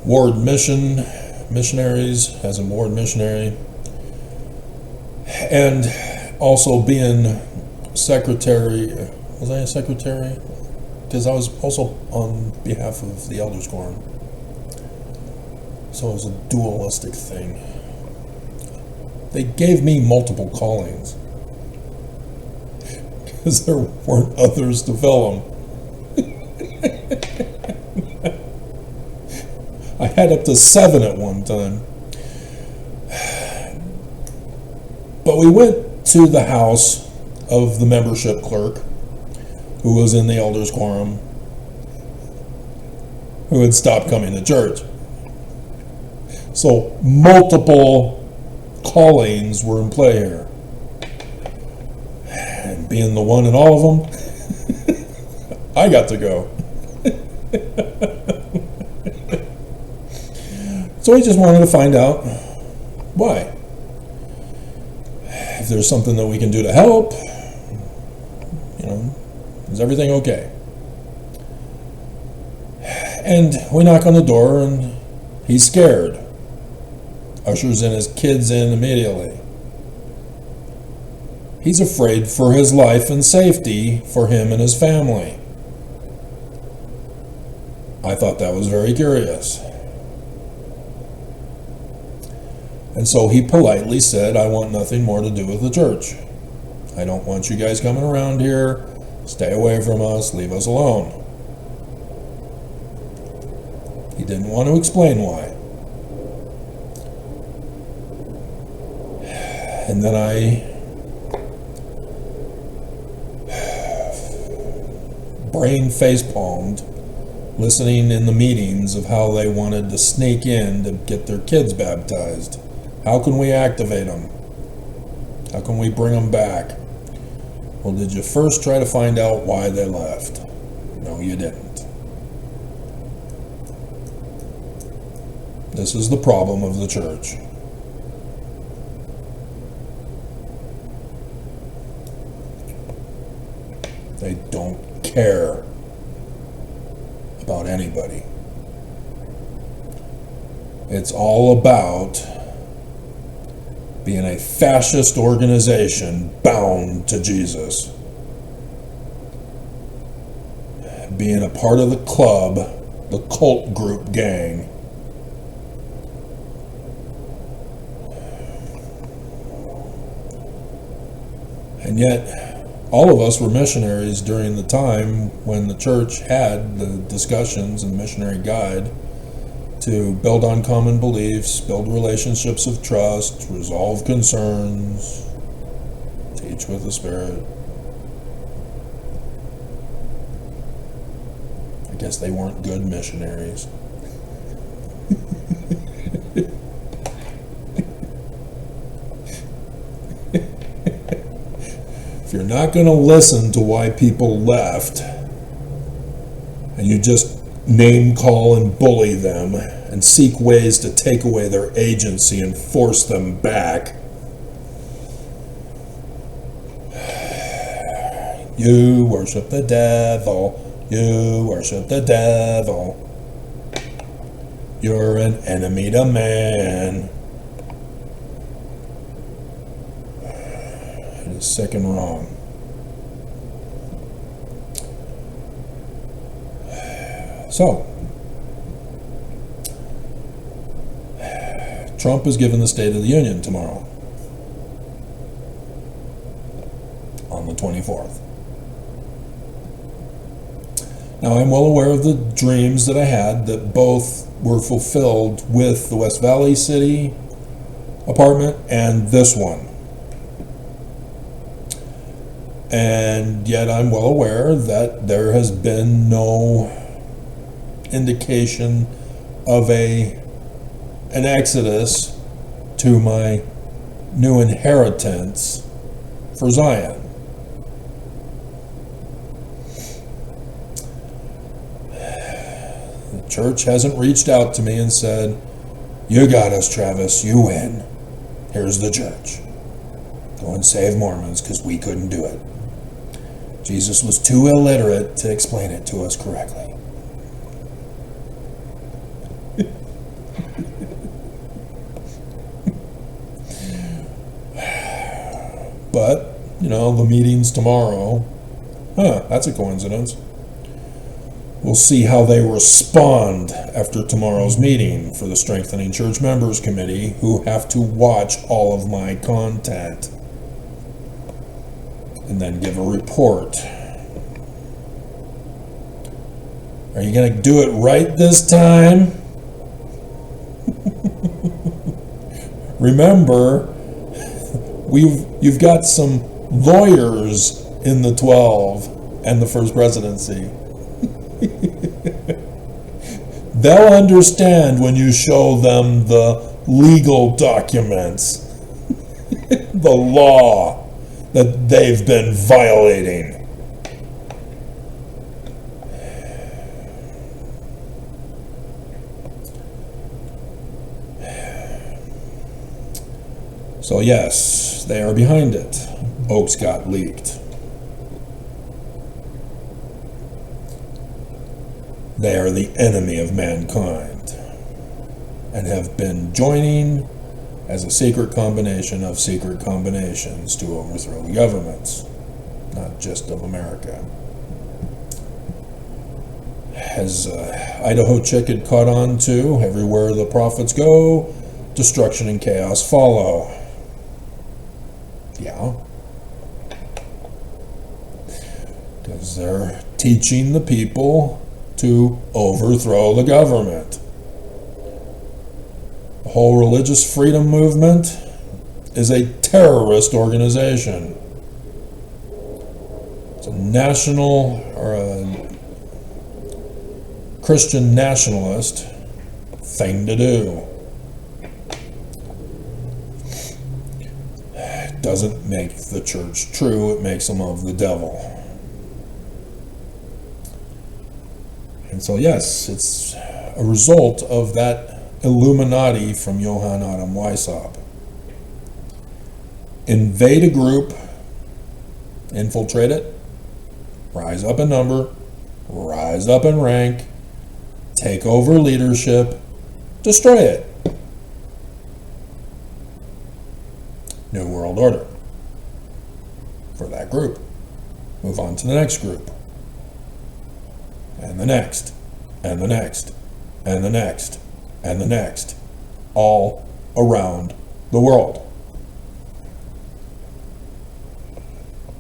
ward missionaries as a ward missionary, and also being secretary. Was I a secretary? Because I was also on behalf of the Elders Quorum. So it was a dualistic thing. They gave me multiple callings because there weren't others to fill them. I had up to 7 at one time. But we went to the house of the membership clerk, who was in the Elders Quorum, who had stopped coming to church. So multiple callings were in play here. And being the one in all of them, I got to go. So we just wanted to find out why. If there's something that we can do to help, is everything okay? And we knock on the door and he's scared. Ushers in his kids in immediately. He's afraid for his life and safety for him and his family. I thought that was very curious. And so he politely said, I want nothing more to do with the church. I don't want you guys coming around here. Stay away from us. Leave us alone. He didn't want to explain why. And then I brain face-palmed listening in the meetings of how they wanted to sneak in to get their kids baptized. How can we activate them? How can we bring them back? Well, did you first try to find out why they left? No, you didn't. This is the problem of the church. They don't care about anybody. It's all about being a fascist organization bound to Jesus. Being a part of the club, the cult group gang. And yet, all of us were missionaries during the time when the church had the discussions and missionary guide to build on common beliefs, build relationships of trust, resolve concerns, teach with the SPiRiT. I guess they weren't good missionaries. you're not going to listen to why people left, and you just name call and bully them and seek ways to take away their agency and force them back, you worship the devil. You worship the devil. You're an enemy to man. It is sick and wrong. So, Trump is given the State of the Union tomorrow, on the 24th. Now, I'm well aware of the dreams that I had that both were fulfilled with the West Valley City apartment and this one. And yet I'm well aware that there has been no indication of an exodus to my new inheritance for Zion. The church hasn't reached out to me and said, "You got us, Travis, you win. Here's the church. Go and save Mormons," because we couldn't do it. Jesus was too illiterate to explain it to us correctly. But, the meeting's tomorrow. That's a coincidence. We'll see how they respond after tomorrow's meeting for the Strengthening Church Members Committee, who have to watch all of my content and then give a report. Are you going to do it right this time? Remember, you've got some lawyers in the 12 and the First Presidency. They'll understand when you show them the legal documents, the law that they've been violating. So yes, they are behind it. Oaks got leaked. They are the enemy of mankind and have been joining as a secret combination of secret combinations to overthrow the governments, not just of America. As Idaho Chick had caught on to, everywhere the prophets go, destruction and chaos follow. Yeah. Because they're teaching the people to overthrow the government. The whole religious freedom movement is a terrorist organization. It's a national or a Christian nationalist thing to do. It doesn't make the church true, it makes them of the devil. And so yes, it's a result of that Illuminati from Johann Adam Weishaupt. Invade a group, infiltrate it, rise up in number, rise up in rank, take over leadership, destroy it. New World Order for that group. Move on to the next group. And the next, and the next, and the next, and the next, all around the world.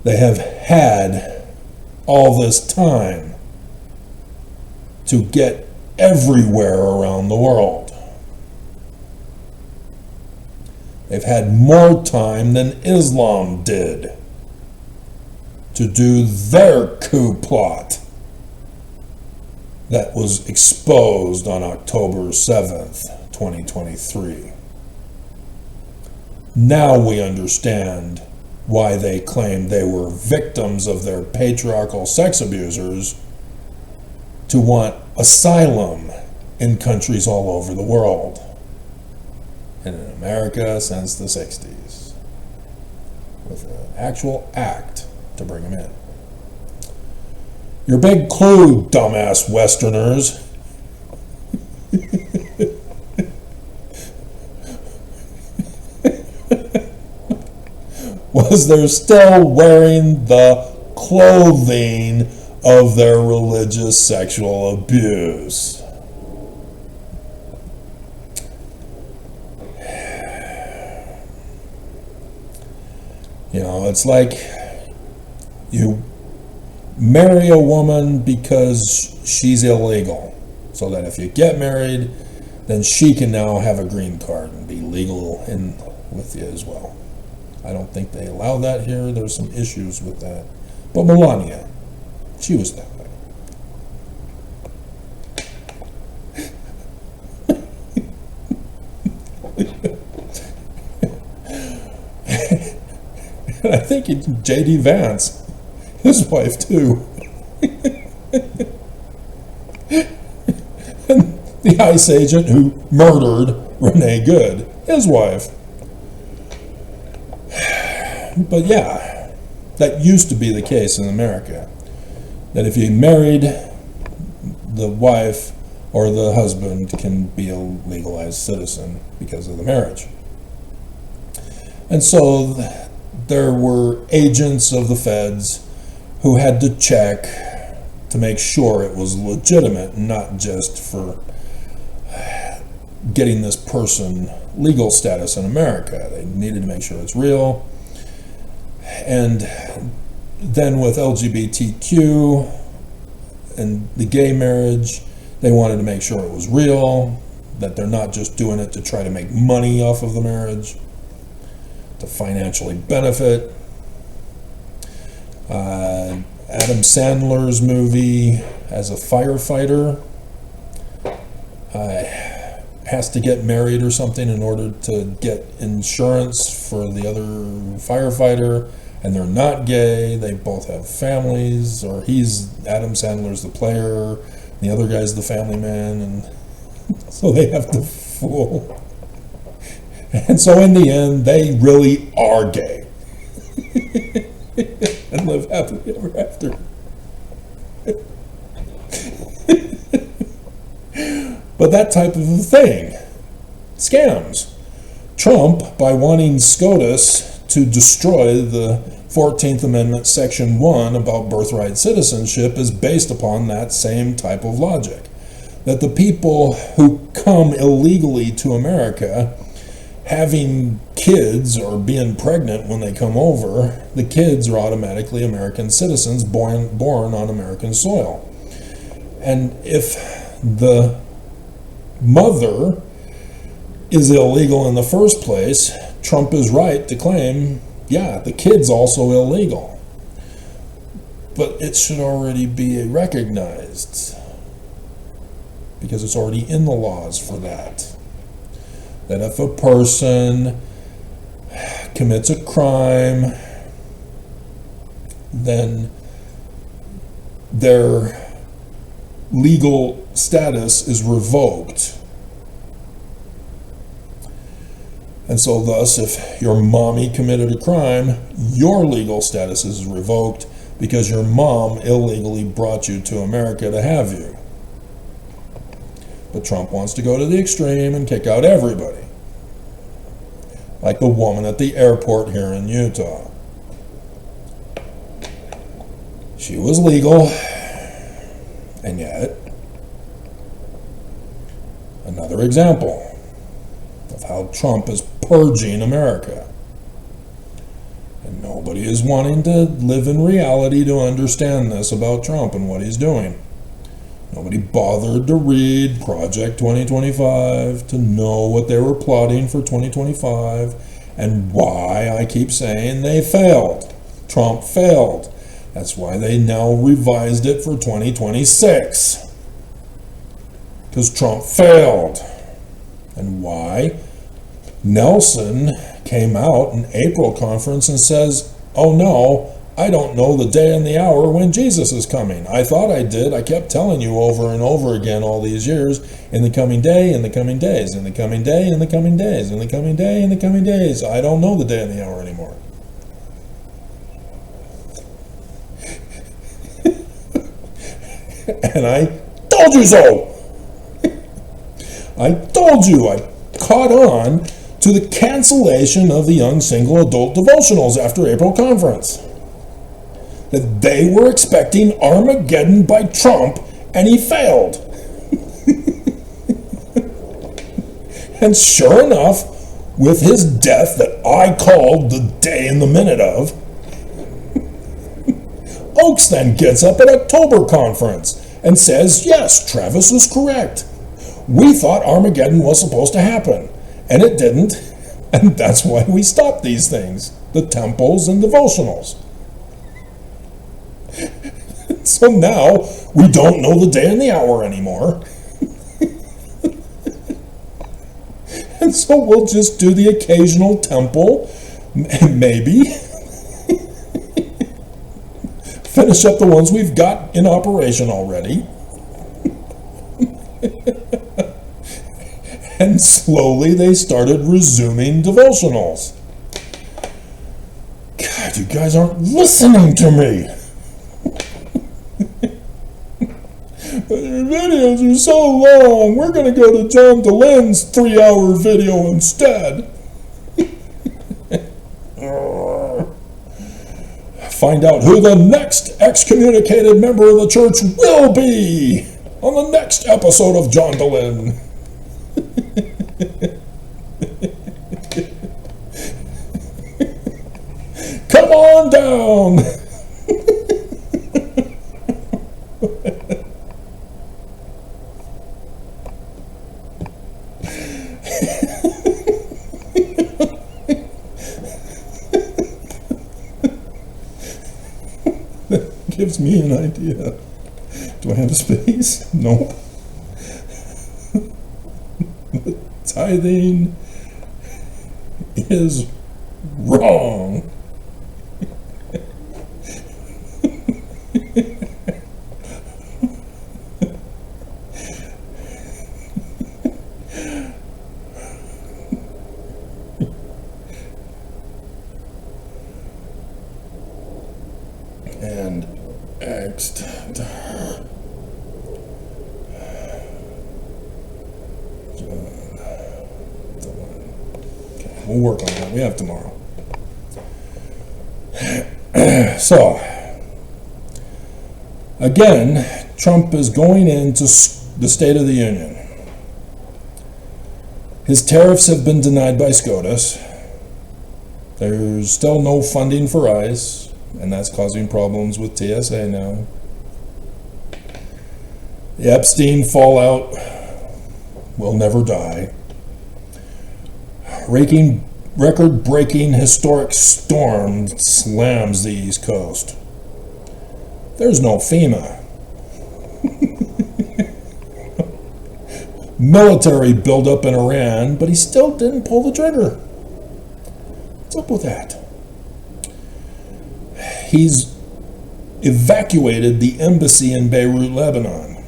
They have had all this time to get everywhere around the world. They've had more time than Islam did to do their coup plot that was exposed on October 7th, 2023. Now we understand why they claimed they were victims of their patriarchal sex abusers to want asylum in countries all over the world. And in America since the 60s, with an actual act to bring them in. Your big clue, dumbass Westerners. Was they're still wearing the clothing of their religious sexual abuse. You know, it's like you marry a woman because she's illegal, so that if you get married, then she can now have a green card and be legal in with you as well. I don't think they allow that here. There's some issues with that. But Melania, she was that way. And I think J.D. Vance, his wife too. And the ICE agent who murdered Renee Good, his wife. But yeah, that used to be the case in America, that if you married, the wife or the husband can be a legalized citizen because of the marriage. And so there were agents of the feds who had to check to make sure it was legitimate, not just for getting this person legal status in America. They needed to make sure it's real. And then with LGBTQ and the gay marriage, they wanted to make sure it was real, that they're not just doing it to try to make money off of the marriage, to financially benefit. Adam Sandler's movie as a firefighter has to get married or something in order to get insurance for the other firefighter, and they're not gay, they both have families, or Adam Sandler's the player, and the other guy's the family man, and so they have to fool. And so in the end, they really are gay. And live happily ever after. But that type of a thing, scams. Trump, by wanting SCOTUS to destroy the 14th Amendment, Section 1 about birthright citizenship, is based upon that same type of logic. That the people who come illegally to America, having kids or being pregnant when they come over, the kids are automatically American citizens born on American soil. And if the mother is illegal in the first place, Trump is right to claim, yeah, the kid's also illegal. But it should already be recognized, because it's already in the laws for that. That if a person commits a crime, then their legal status is revoked. And so thus, if your mommy committed a crime, your legal status is revoked because your mom illegally brought you to America to have you. But Trump wants to go to the extreme and kick out everybody. Like the woman at the airport here in Utah. She was legal, and yet, another example of how Trump is purging America. And nobody is wanting to live in reality to understand this about Trump and what he's doing. Nobody bothered to read Project 2025 to know what they were plotting for 2025 and why I keep saying they failed. Trump failed. That's why they now revised it for 2026. Because Trump failed. And why? Nelson came out in April conference and says, Oh no, I don't know the day and the hour when Jesus is coming. I thought I did. I kept telling you over and over again all these years, in the coming day, in the coming days, in the coming day, in the coming days, in the coming day, in the coming days. I don't know the day and the hour anymore. And I told you so. I told you. I caught on to the cancellation of the young single adult devotionals after April conference. That they were expecting Armageddon by Trump, and he failed. And sure enough, with his death that I called the day and the minute of, Oakes then gets up at October conference and says, yes, Travis is correct. We thought Armageddon was supposed to happen, and it didn't, and that's why we stopped these things, the temples and devotionals. So now we don't know the day and the hour anymore. And so we'll just do the occasional temple, maybe. Finish up the ones we've got in operation already. And slowly they started resuming devotionals. God, you guys aren't listening to me. Your videos are so long. We're going to go to John DeLen's 3-hour video instead. Find out who the next excommunicated member of the church will be on the next episode of John DeLen. Come on down. Gives me an idea. Do I have a space? Nope. Tithing is wrong. And next. Okay, we'll work on that. We have tomorrow. So, again, Trump is going into the State of the Union. His tariffs have been denied by SCOTUS. There's still no funding for ICE, and that's causing problems with TSA now. The Epstein fallout will never die. Record-breaking historic storm slams the East Coast. There's no FEMA. Military buildup in Iran, but he still didn't pull the trigger. What's up with that? He's evacuated the embassy in Beirut, Lebanon.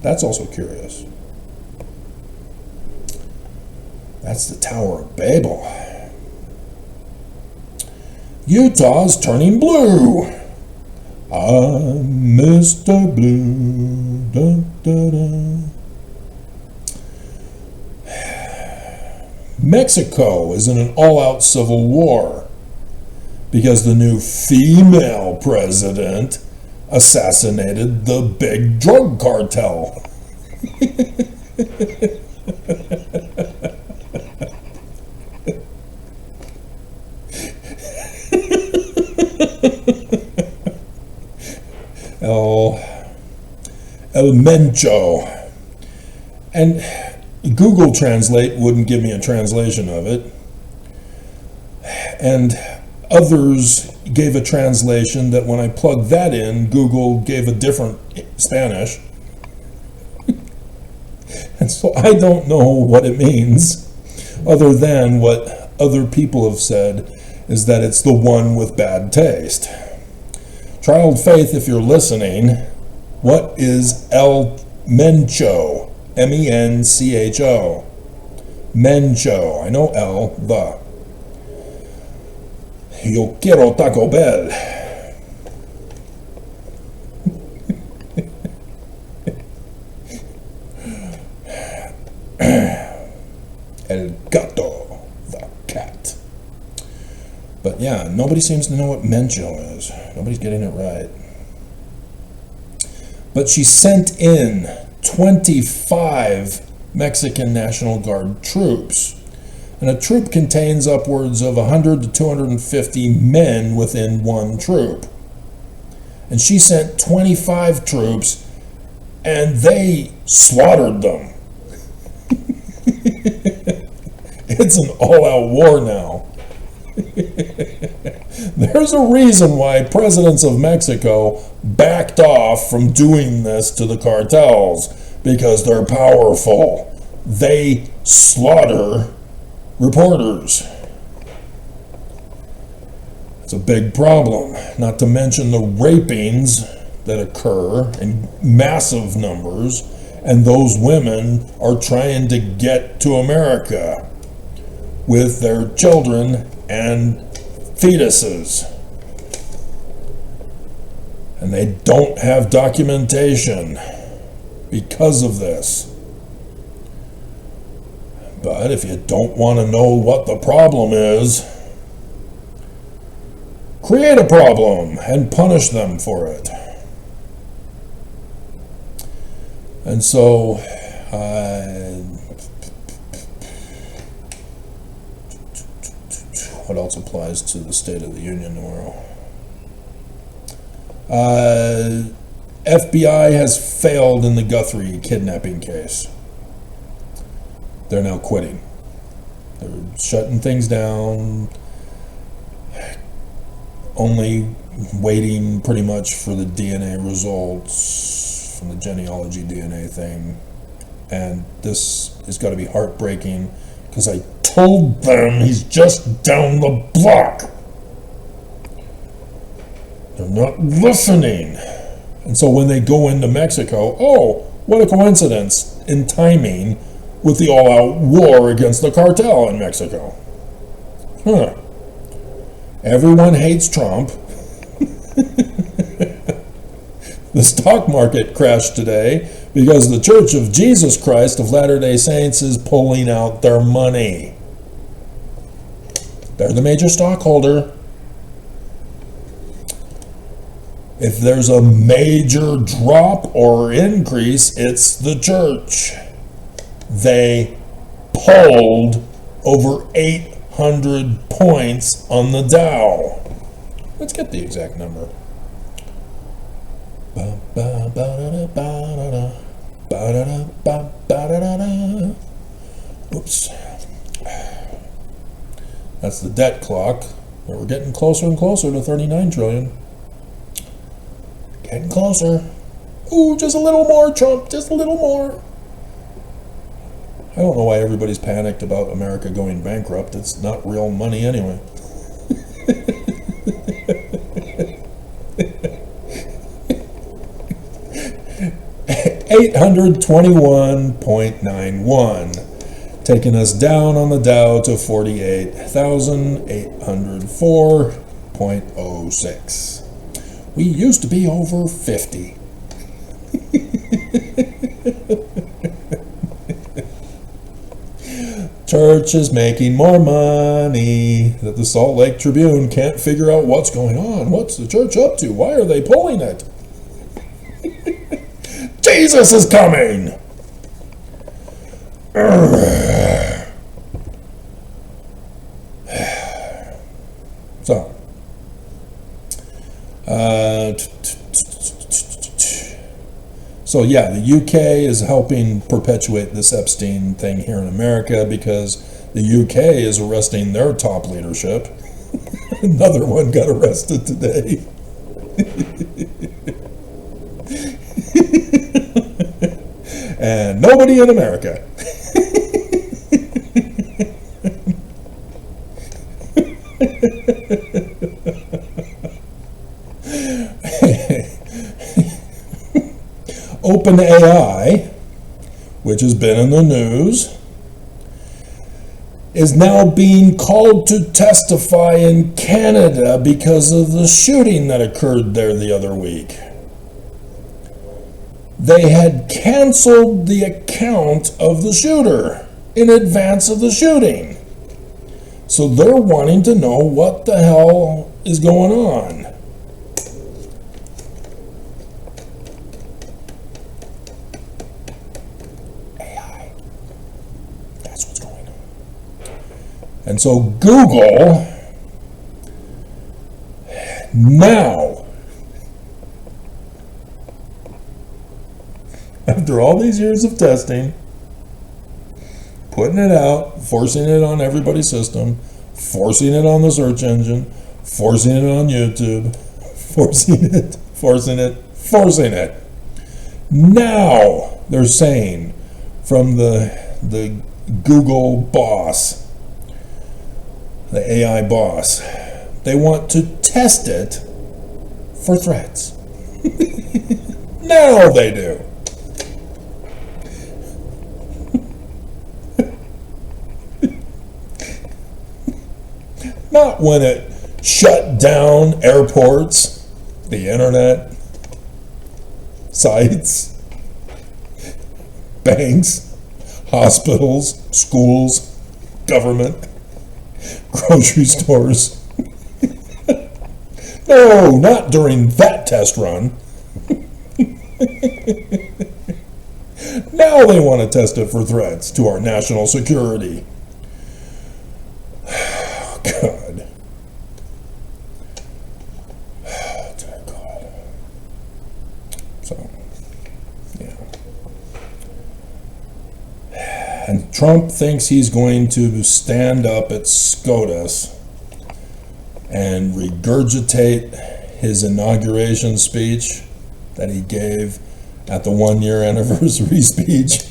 That's also curious. That's the Tower of Babel. Utah's turning blue. I'm Mr. Blue. Da, da, da. Mexico is in an all-out civil war because the new female president assassinated the big drug cartel. El Mencho. And Google Translate wouldn't give me a translation of it. And others gave a translation that when I plugged that in, Google gave a different Spanish. And so I don't know what it means, other than what other people have said. is that it's the one with bad taste. Child Faith, if you're listening, what is El Mencho? M-E-N-C-H-O. Mencho. I know El, the. Yo quiero Taco Bell. El gato, the cat. But yeah, nobody seems to know what Mencho is. Nobody's getting it right. But she sent in 25 Mexican National Guard troops. And a troop contains upwards of 100 to 250 men within one troop. And she sent 25 troops, and they slaughtered them. It's an all-out war now. There's a reason why presidents of Mexico backed off from doing this to the cartels, because they're powerful. They slaughter reporters. It's a big problem, not to mention the rapings that occur in massive numbers, and those women are trying to get to America with their children and fetuses. And they don't have documentation because of this. But if you don't want to know what the problem is, create a problem and punish them for it. And so, what else applies to the State of the Union tomorrow? FBI has failed in the Guthrie kidnapping case. They're now quitting. They're shutting things down, only waiting pretty much for the DNA results from the genealogy DNA thing. And this is got to be heartbreaking, because I told them he's just down the block. They're not listening. And so when they go into Mexico, oh, what a coincidence in timing with the all-out war against the cartel in Mexico. Huh. Everyone hates Trump. The stock market crashed today because the Church of Jesus Christ of Latter-day Saints is pulling out their money. They're the major stockholder. If there's a major drop or increase, it's the church. They pulled over 800 points on the Dow. Let's get the exact number. Oops. That's the debt clock. We're getting closer and closer to 39 trillion. Getting closer. Ooh, just a little more, Trump. Just a little more. I don't know why everybody's panicked about America going bankrupt. It's not real money anyway. $821.91, taking us down on the Dow to 48,804.06. We used to be over 50. Church is making more money. That the Salt Lake Tribune can't figure out what's going on. What's the church up to? Why are they pulling it? Jesus is coming! So yeah, the UK is helping perpetuate this Epstein thing here in America because the UK is arresting their top leadership. Another one got arrested today. And nobody in America. OpenAI, which has been in the news, is now being called to testify in Canada because of the shooting that occurred there the other week. They had canceled the account of the shooter in advance of the shooting. So they're wanting to know what the hell is going on. AI. That's what's going on. And so Google now, after all these years of testing, putting it out, forcing it on everybody's system, forcing it on the search engine, forcing it on YouTube, forcing it. Now they're saying from the Google boss, the AI boss, they want to test it for threats. Now they do. Not when it shut down airports, the internet, sites, banks, hospitals, schools, government, grocery stores. No, not during that test run. Now they want to test it for threats to our national security. God. Oh, dear God. So, yeah. And Trump thinks he's going to stand up at SCOTUS and regurgitate his inauguration speech that he gave at the 1-year anniversary speech.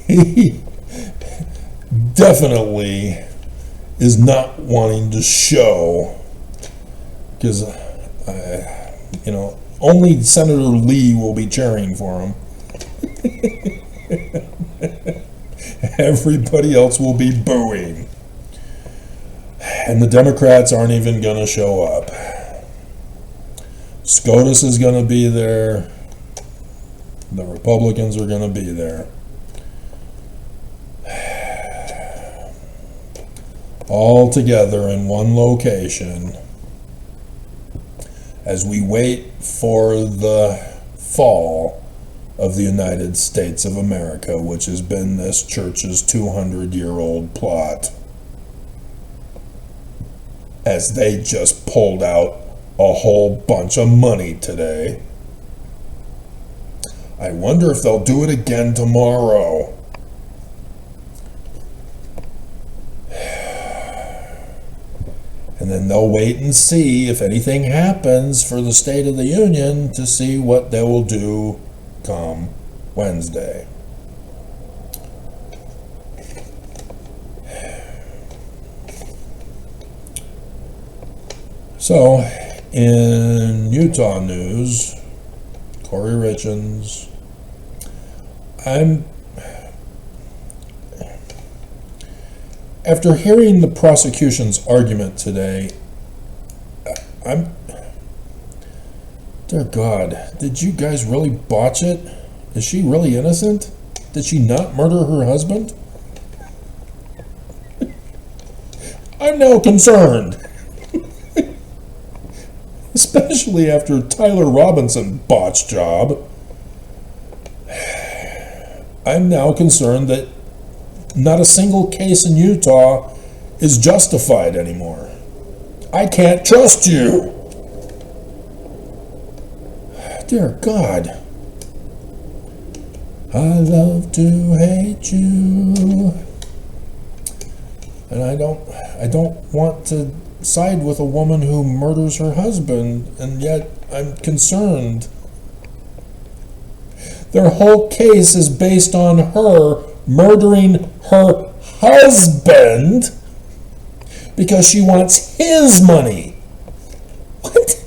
He definitely is not wanting to show, because only Senator Lee will be cheering for him. Everybody else will be booing, and the Democrats aren't even going to show up. SCOTUS is going to be there. The Republicans are going to be there. All together in one location as we wait for the fall of the United States of America, which has been this church's 200-year-old plot, as they just pulled out a whole bunch of money today. I wonder if they'll do it again tomorrow. And then they'll wait and see if anything happens for the State of the Union to see what they will do come Wednesday. So, in Utah news, Corey Richens, after hearing the prosecution's argument today, dear God, did you guys really botch it? Is she really innocent? Did she not murder her husband? I'm now concerned. Especially after Tyler Robinson botched job. I'm now concerned that not a single case in Utah is justified anymore. I can't trust you. Dear God. I love to hate you. And I don't want to side with a woman who murders her husband, and yet I'm concerned. Their whole case is based on her murdering her husband because she wants his money. What?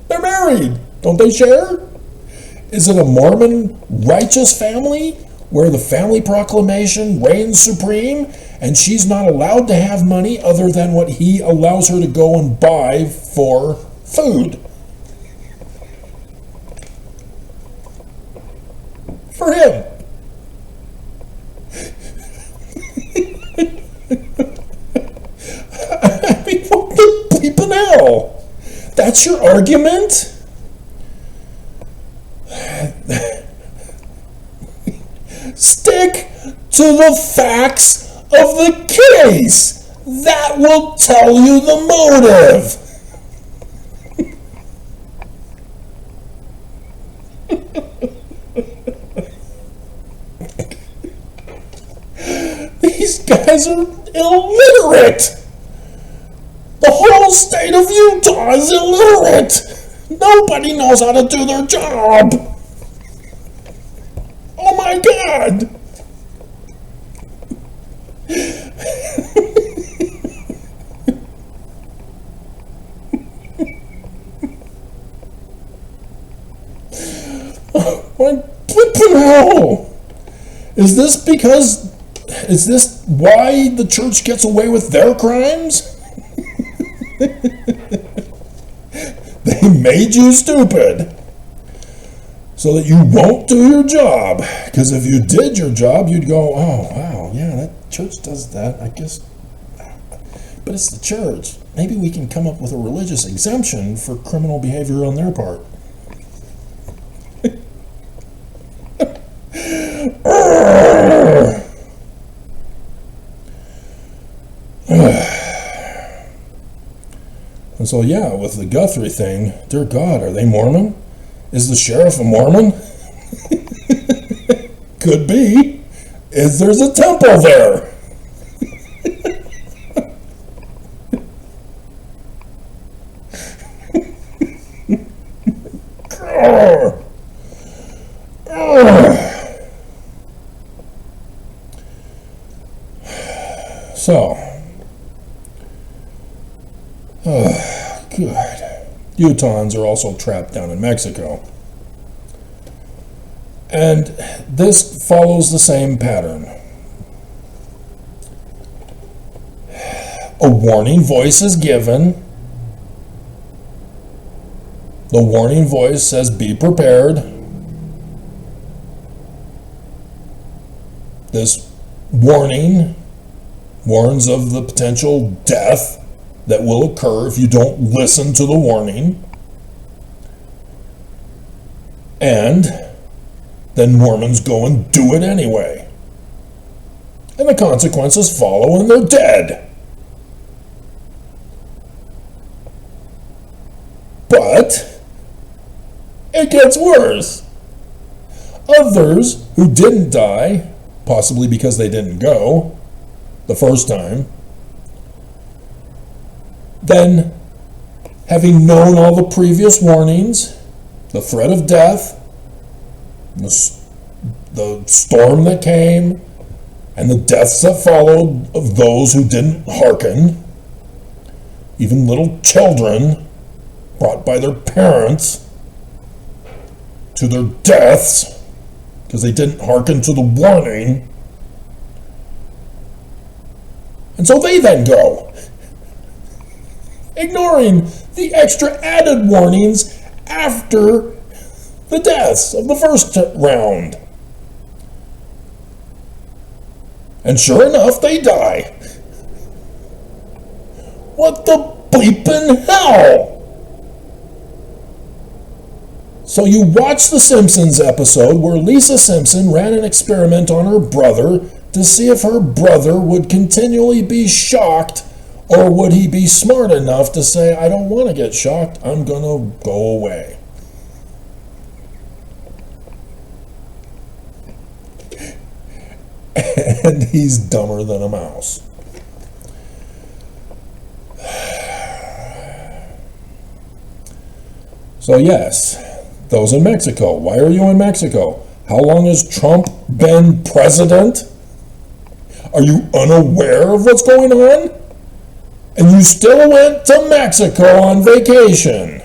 They're married. Don't they share? Is it a Mormon righteous family where the family proclamation reigns supreme and she's not allowed to have money other than what he allows her to go and buy for food? For him. I mean, what the bleeping hell? That's your argument? Stick to the facts of the case. That will tell you the motive. These guys are illiterate. The whole state of Utah is illiterate. Nobody knows how to do their job. Oh my God. My flippin' hell. Is this why the church gets away with their crimes? They made you stupid so that you won't do your job. Because if you did your job, you'd go, oh, wow, yeah, that church does that, I guess. But it's the church. Maybe we can come up with a religious exemption for criminal behavior on their part. And so, yeah, with the Guthrie thing, dear God, are they Mormon? Is the sheriff a Mormon? Could be. There's a temple there. So, good. Utahns are also trapped down in Mexico. And this follows the same pattern. A warning voice is given. The warning voice says, be prepared. This warning warns of the potential death that will occur if you don't listen to the warning. And then Mormons go and do it anyway. And the consequences follow and they're dead. But it gets worse. Others who didn't die, possibly because they didn't go the first time, then, having known all the previous warnings, the threat of death, the storm that came, and the deaths that followed of those who didn't hearken, even little children brought by their parents to their deaths because they didn't hearken to the warning. And so they then go, ignoring the extra added warnings after the deaths of the first round. And sure enough, they die. What the bleepin' hell? So you watch the Simpsons episode where Lisa Simpson ran an experiment on her brother to see if her brother would continually be shocked, or would he be smart enough to say, I don't want to get shocked, I'm going to go away. And he's dumber than a mouse. So yes, those in Mexico. Why are you in Mexico? How long has Trump been president? Are you unaware of what's going on? And you still went to Mexico on vacation,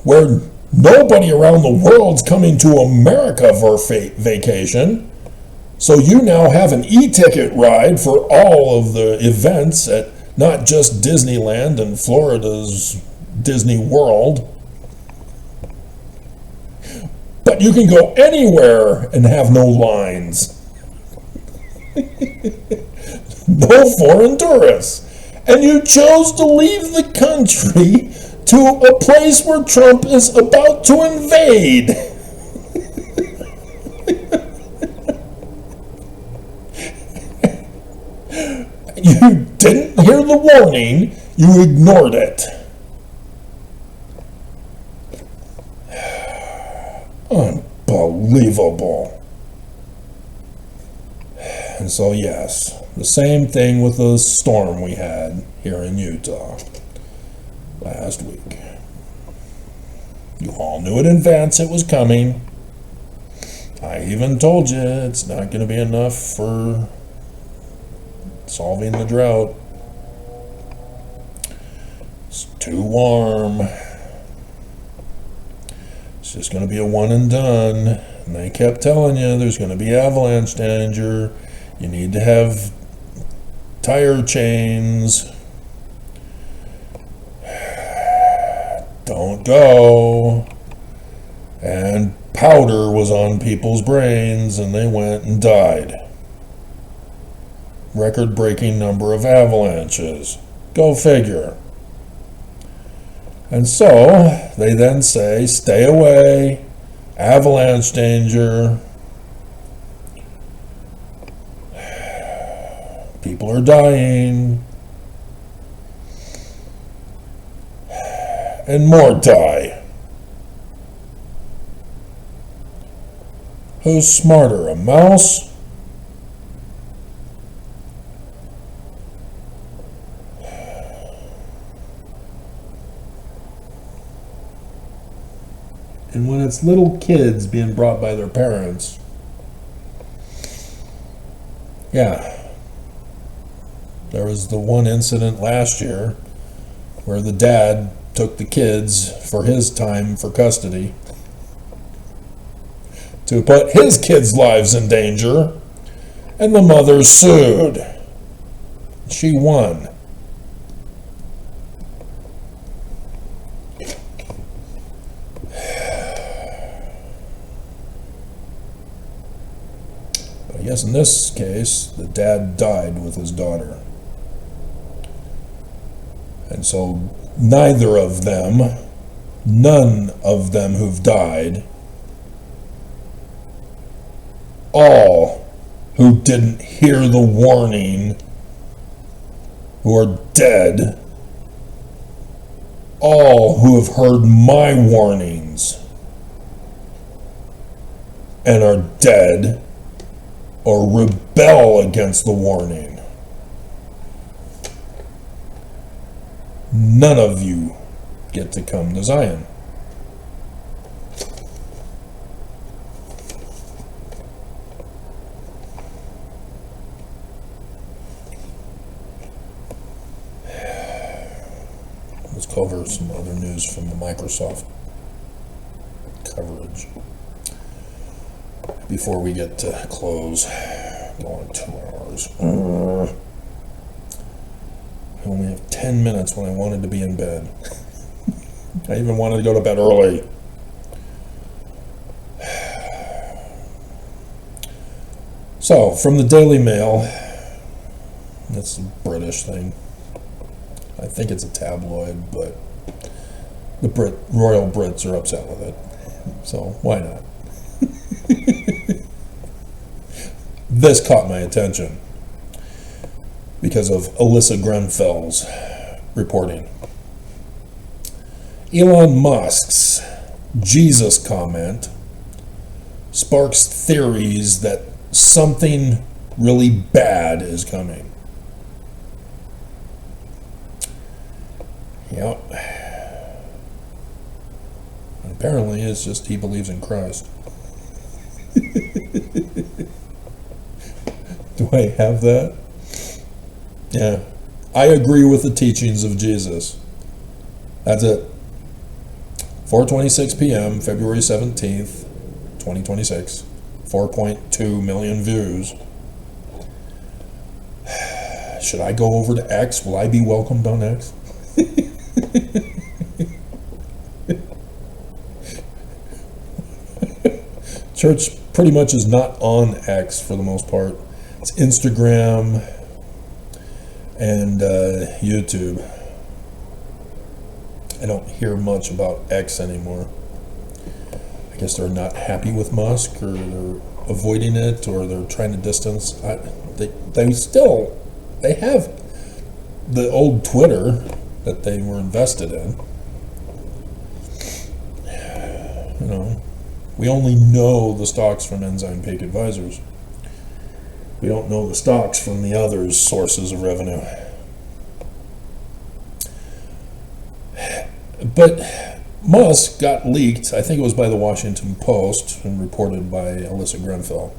where nobody around the world's coming to America for vacation. So you now have an e-ticket ride for all of the events at not just Disneyland and Florida's Disney World, but you can go anywhere and have no lines. No foreign tourists. And you chose to leave the country to a place where Trump is about to invade. You didn't hear the warning, you ignored it. Unbelievable. And so, yes, the same thing with the storm we had here in Utah last week. You all knew in advance it was coming. I even told you it's not going to be enough for solving the drought. It's too warm. It's just going to be a one and done. And they kept telling you there's going to be avalanche danger. You need to have tire chains. Don't go. And powder was on people's brains and they went and died. Record-breaking number of avalanches. Go figure. And so they then say, stay away, avalanche danger. People are dying. And more die. Who's smarter, a mouse? And when it's little kids being brought by their parents, yeah. There was the one incident last year where the dad took the kids for his time for custody to put his kids' lives in danger, and the mother sued. She won. But I guess in this case, the dad died with his daughter. And so neither of them, none of them who've died, all who didn't hear the warning, who are dead, all who have heard my warnings and are dead or rebel against the warning. None of you get to come to Zion. Let's cover some other news from the Microsoft coverage before we get to close. Going 2 hours. I only have 10 minutes when I wanted to be in bed. I even wanted to go to bed early. So, from the Daily Mail, that's a British thing. I think it's a tabloid, but the Royal Brits are upset with it. So, why not? This caught my attention because of Alyssa Grenfell's reporting. Elon Musk's Jesus comment sparks theories that something really bad is coming. Yep. And apparently it's just he believes in Christ. Do I have that? Yeah. I agree with the teachings of Jesus. That's it. 4:26 p.m., February 17th, 2026. 4.2 million views. Should I go over to X? Will I be welcomed on X? Church pretty much is not on X for the most part. It's Instagram and YouTube. I don't hear much about X anymore. I guess they're not happy with Musk, or they're avoiding it, or they're trying to distance. They have the old Twitter that they were invested in. You know, we only know the stocks from Enzyme Peak Advisors. We don't know the stocks from the other sources of revenue. But Musk got leaked, I think it was by the Washington Post and reported by Alyssa Grenfell,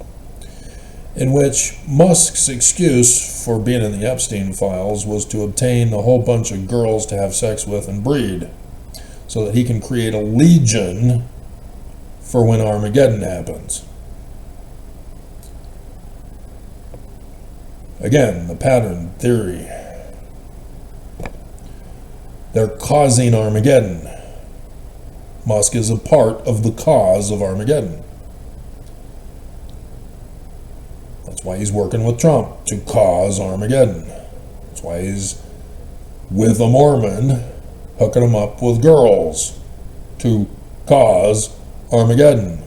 in which Musk's excuse for being in the Epstein files was to obtain a whole bunch of girls to have sex with and breed, so that he can create a legion for when Armageddon happens. Again, the pattern theory. They're causing Armageddon. Musk is a part of the cause of Armageddon. That's why he's working with Trump, to cause Armageddon. That's why he's with a Mormon, hooking him up with girls, to cause Armageddon.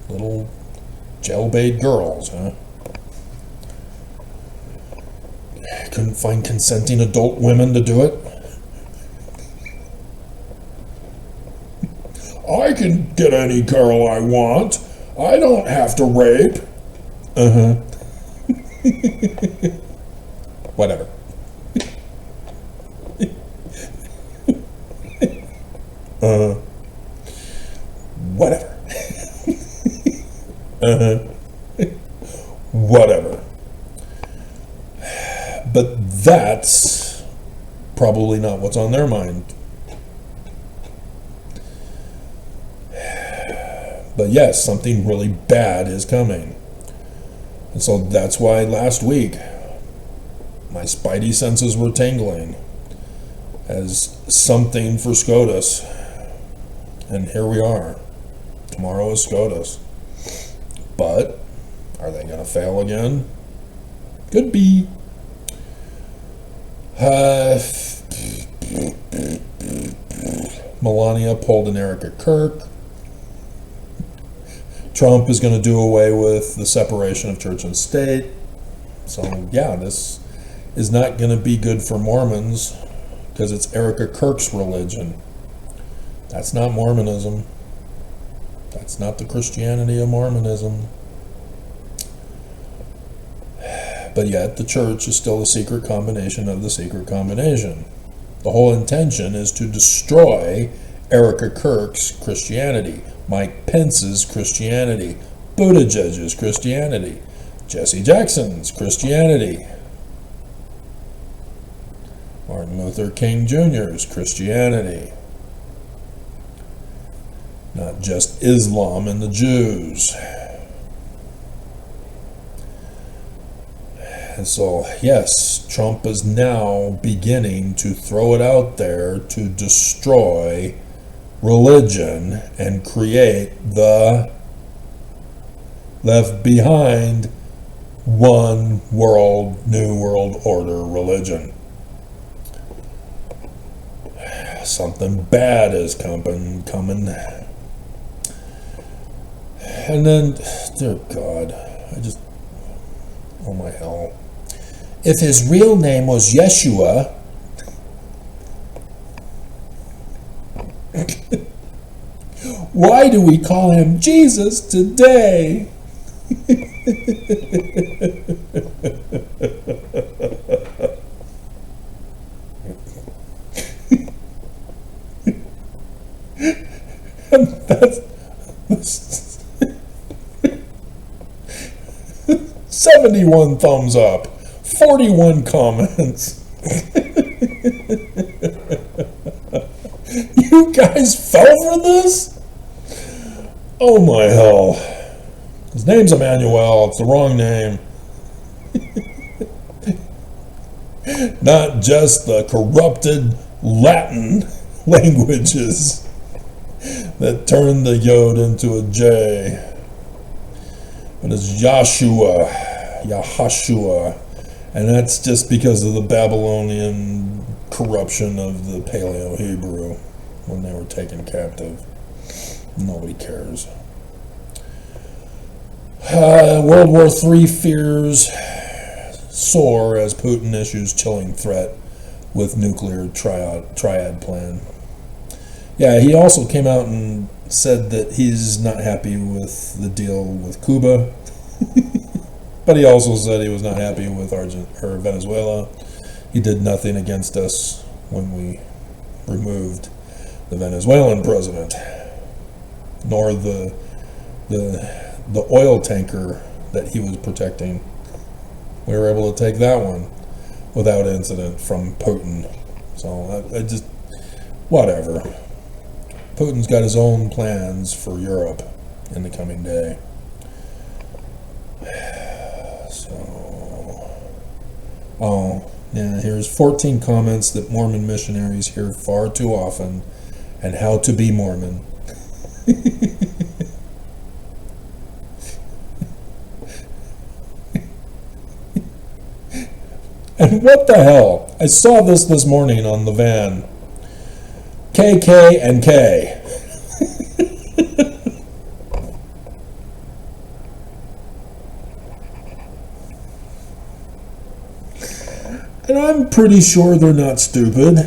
Little jailbait girls, huh? Couldn't find consenting adult women to do it. I can get any girl I want. I don't have to rape. Whatever. Whatever. Whatever. But that's probably not what's on their mind. But yes, something really bad is coming. And so that's why last week my spidey senses were tingling as something for SCOTUS. And here we are. Tomorrow is SCOTUS. But are they going to fail again? Could be. Melania pulled an Erica Kirk. Trump is going to do away with the separation of church and state. So yeah, this is not going to be good for Mormons, because it's Erica Kirk's religion. That's not Mormonism. That's not the Christianity of Mormonism. But yet the church is still a secret combination of the secret combination. The whole intention is to destroy Erica Kirk's Christianity, Mike Pence's Christianity, Buttigieg's Christianity, Jesse Jackson's Christianity, Martin Luther King Jr.'s Christianity. Not just Islam and the Jews. And so, yes, Trump is now beginning to throw it out there to destroy religion and create the left behind one world, new world order religion. Something bad is coming. And then, dear God, oh my hell. If his real name was Yeshua, why do we call him Jesus today? That's 71 thumbs up, 41 comments. You guys fell for this? Oh my hell. His name's Emmanuel, it's the wrong name. Not just the corrupted Latin languages that turned the Yod into a J. But it's Yahshua, and that's just because of the Babylonian corruption of the Paleo-Hebrew when they were taken captive. Nobody cares. World War III fears soar as Putin issues chilling threat with nuclear triad plan. Yeah, he also came out and said that he's not happy with the deal with Cuba, but he also said he was not happy with Venezuela. He did nothing against us when we removed the Venezuelan president, nor the oil tanker that he was protecting. We were able to take that one without incident from Putin. So I just, whatever. Putin's got his own plans for Europe in the coming day. So, oh, yeah, here's 14 comments that Mormon missionaries hear far too often, and how to be Mormon. And what the hell? I saw this morning on the van. KK and K. And I'm pretty sure they're not stupid.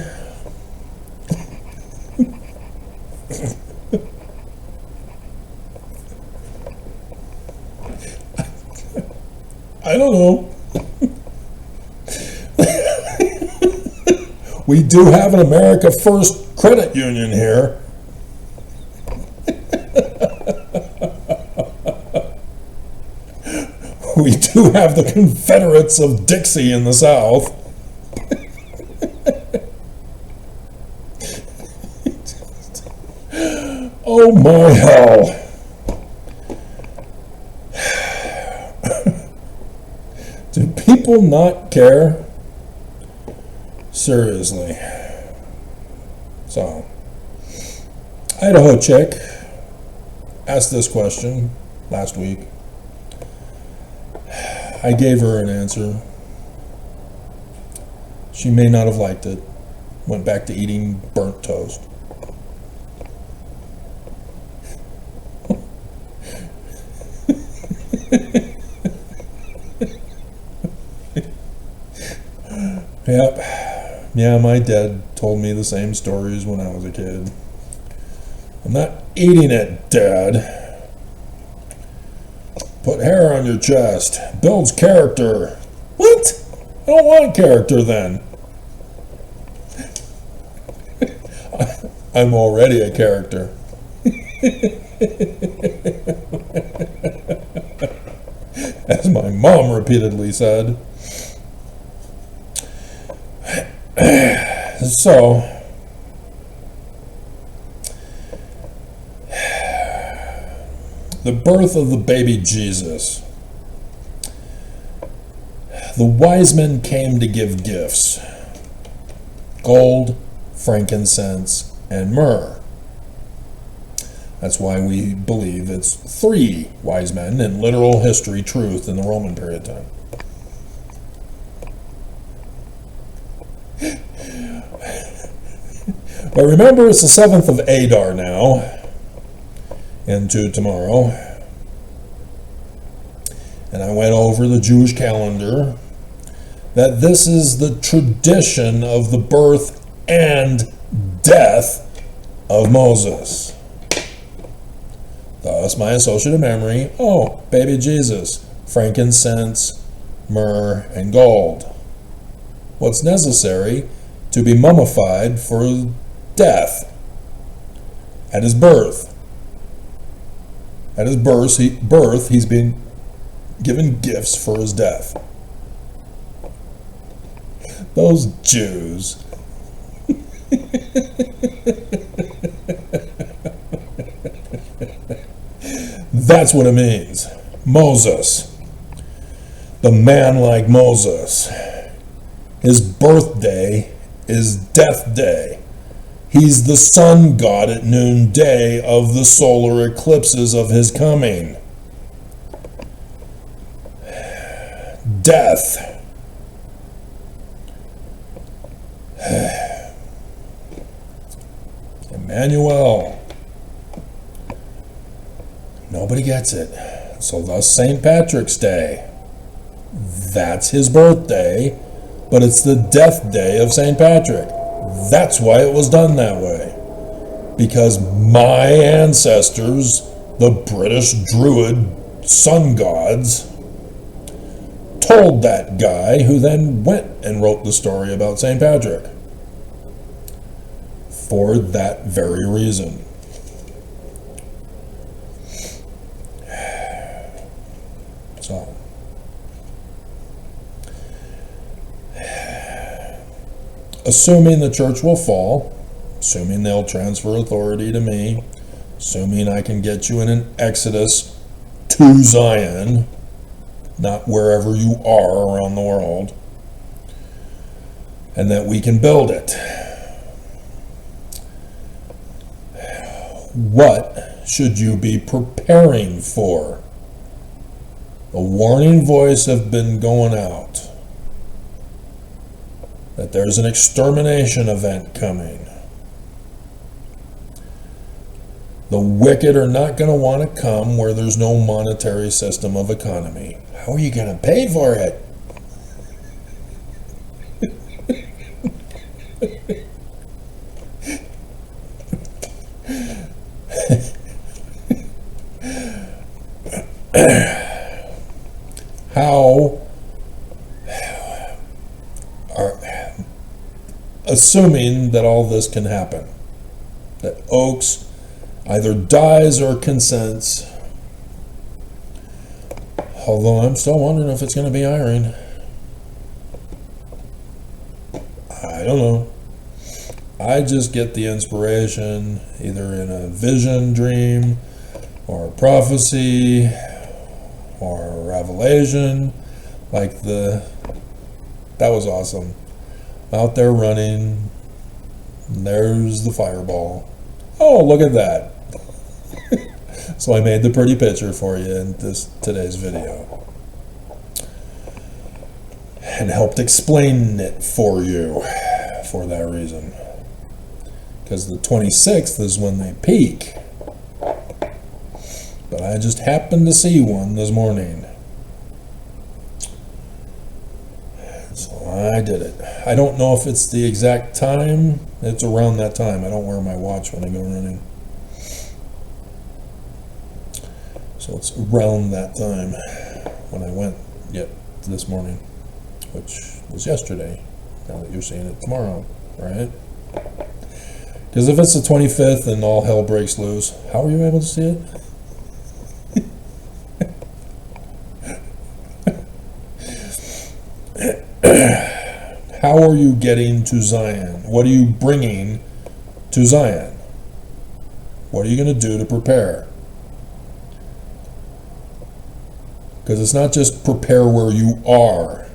I don't know. We do have an America First credit union here. We do have the Confederates of Dixie in the South. Oh my hell. Do people not care? Seriously. So, Idaho chick asked this question last week. I gave her an answer. She may not have liked it. Went back to eating burnt toast. Yep. Yeah, my dad told me the same stories when I was a kid. I'm not eating it, Dad. Put hair on your chest. Builds character. What? I don't want character then. I'm already a character. As my mom repeatedly said. So, the birth of the baby Jesus. The wise men came to give gifts: gold, frankincense, and myrrh. That's why we believe it's 3 wise men in literal history truth in the Roman period time. But remember, it's the 7th of Adar now, into tomorrow. And I went over the Jewish calendar, that this is the tradition of the birth and death of Moses. Thus, my associative memory, oh, baby Jesus, frankincense, myrrh, and gold. What's necessary to be mummified for death at his birth. At his birth, he's been given gifts for his death. Those Jews. That's what it means. Moses. The man like Moses. His birthday is death day. He's the sun god at noonday of the solar eclipses of his coming. Death. Emmanuel. Nobody gets it. So thus St. Patrick's Day. That's his birthday, but it's the death day of St. Patrick. That's why it was done that way. Because my ancestors, the British Druid sun gods, told that guy, who then went and wrote the story about St. Patrick. For that very reason. So, assuming the church will fall, assuming they'll transfer authority to me, assuming I can get you in an exodus to Zion, not wherever you are around the world, and that we can build it. What should you be preparing for? A warning voice have been going out that there's an extermination event coming. The wicked are not going to want to come where there's no monetary system of economy. How are you going to pay for it? How are, assuming that all this can happen, that Oaks either dies or consents, although I'm still wondering if it's going to be Irene. I don't know. I just get the inspiration either in a vision, dream, or a prophecy, or a revelation, like that was awesome. Out there running, and there's the fireball. Oh, look at that. So I made the pretty picture for you in today's video. And helped explain it for you for that reason. Because the 26th is when they peak. But I just happened to see one this morning. So I did it. I don't know if it's the exact time. It's around that time. I don't wear my watch when I go running. So it's around that time when I went this morning, which was yesterday. Now that you're seeing it tomorrow, right? Because if it's the 25th and all hell breaks loose, how are you able to see it? How are you getting to Zion? What are you bringing to Zion? What are you going to do to prepare? Because it's not just prepare where you are.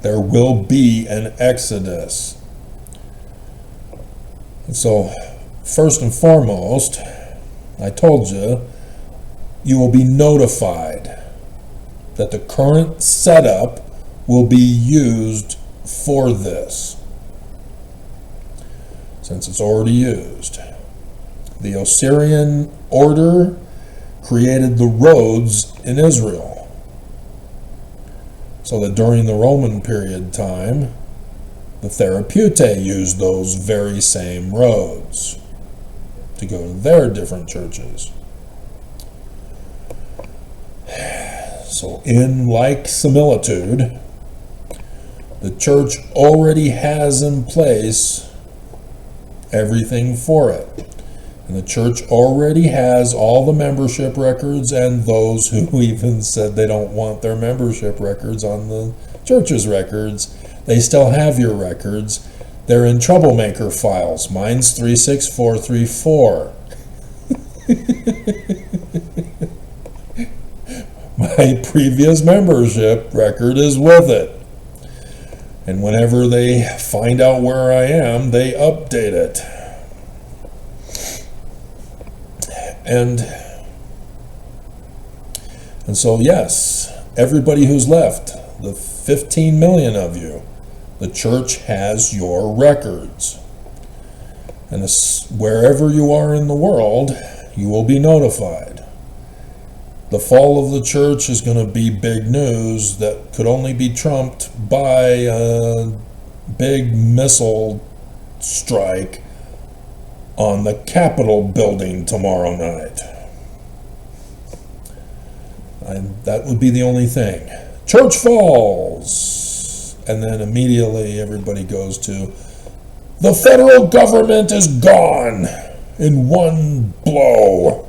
There will be an exodus. And so, first and foremost, I told you, you will be notified that the current setup will be used for this, since it's already used. The Osirian order created the roads in Israel, so that during the Roman period time, the Therapeutae used those very same roads to go to their different churches. So in like similitude, the church already has in place everything for it. And the church already has all the membership records, and those who even said they don't want their membership records on the church's records, they still have your records. They're in troublemaker files. Mine's 36434. My previous membership record is with it. And whenever they find out where I am, they update it. And so, yes, everybody who's left, the 15 million of you, the church has your records. And wherever you are in the world, you will be notified. The fall of the church is going to be big news that could only be trumped by a big missile strike on the Capitol building tomorrow night. And that would be the only thing. Church falls! And then immediately everybody goes to, the federal government is gone in one blow.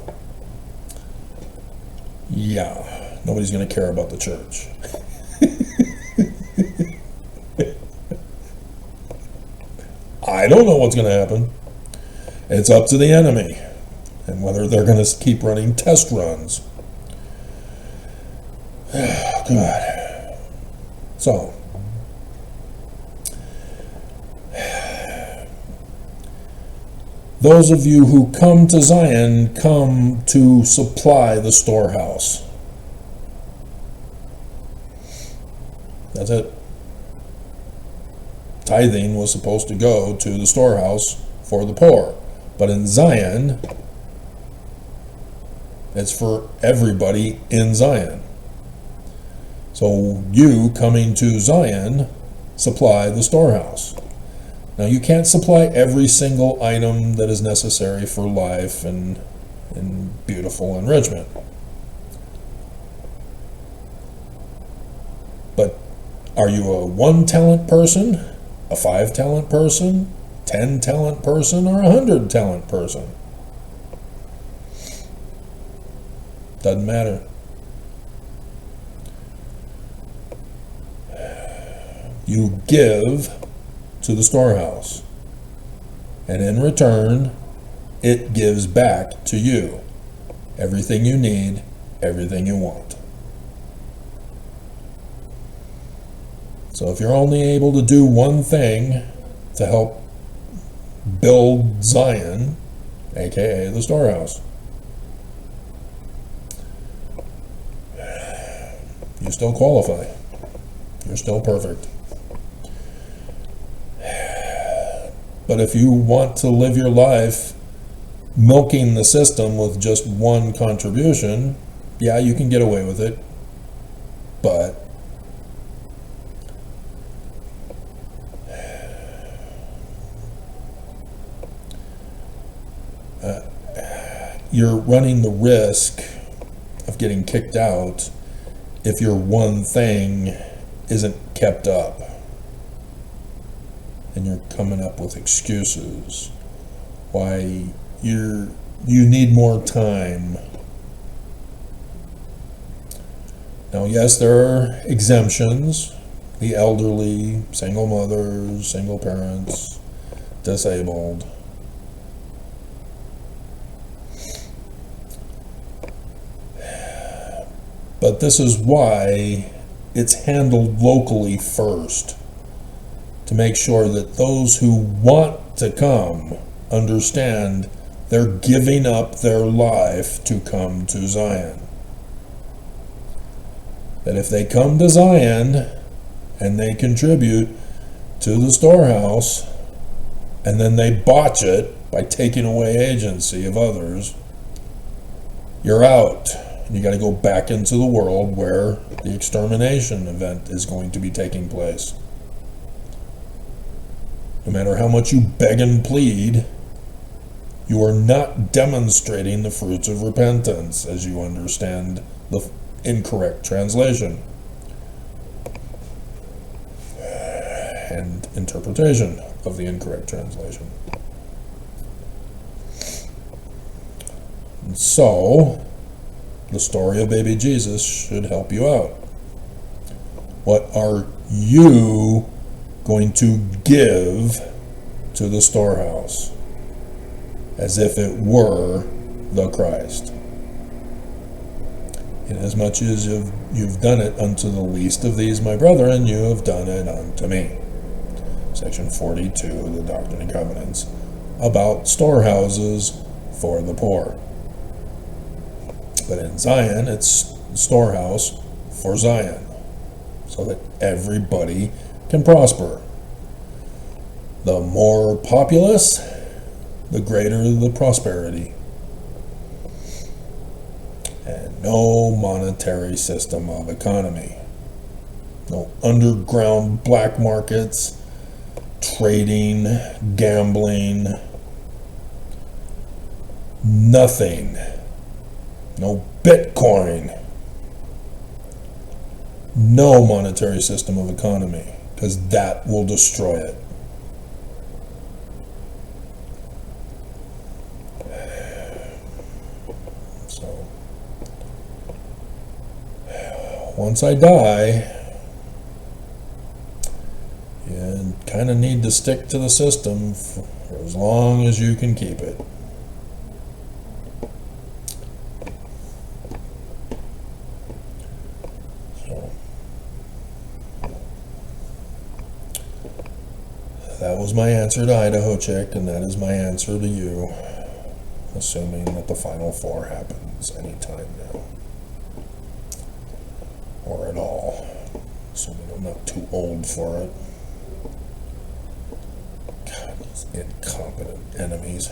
Yeah, nobody's going to care about the church. I don't know what's going to happen. It's up to the enemy and whether they're going to keep running test runs. God. So, those of you who come to Zion come to supply the storehouse. That's it. Tithing was supposed to go to the storehouse for the poor. But in Zion, it's for everybody in Zion. So you coming to Zion, supply the storehouse. Now you can't supply every single item that is necessary for life and beautiful enrichment. But are you a 1-talent person, a 5-talent person, 10-talent person, or a 100-talent person? Doesn't matter. You give to the storehouse, and in return, it gives back to you everything you need, everything you want. So if you're only able to do one thing to help build Zion, aka the storehouse, you still qualify. You're still perfect. But if you want to live your life milking the system with just one contribution, yeah, you can get away with it. But you're running the risk of getting kicked out if your one thing isn't kept up. And you're coming up with excuses why you need more time. Now, yes, there are exemptions. The elderly, single mothers, single parents, disabled. But this is why it's handled locally first, to make sure that those who want to come understand they're giving up their life to come to Zion. That if they come to Zion and they contribute to the storehouse and then they botch it by taking away agency of others, you're out. And you got to go back into the world where the extermination event is going to be taking place. No matter how much you beg and plead, you are not demonstrating the fruits of repentance as you understand the incorrect translation and interpretation of the incorrect translation. So, the story of baby Jesus should help you out. What are you going to give to the storehouse as if it were the Christ? Inasmuch as you've done it unto the least of these, my brethren, you have done it unto me. Section 42 of the Doctrine and Covenants, about storehouses for the poor. But in Zion, it's storehouse for Zion, so that everybody can prosper. The more populous, the greater the prosperity. And no monetary system of economy. No underground black markets, trading, gambling, nothing. No Bitcoin. No monetary system of economy, because that will destroy it. So, once I die, you kind of need to stick to the system for as long as you can keep it. That was my answer to Idaho Chick, and that is my answer to you, assuming that the Final Four happens anytime now. Or at all. Assuming I'm not too old for it. God, these incompetent enemies.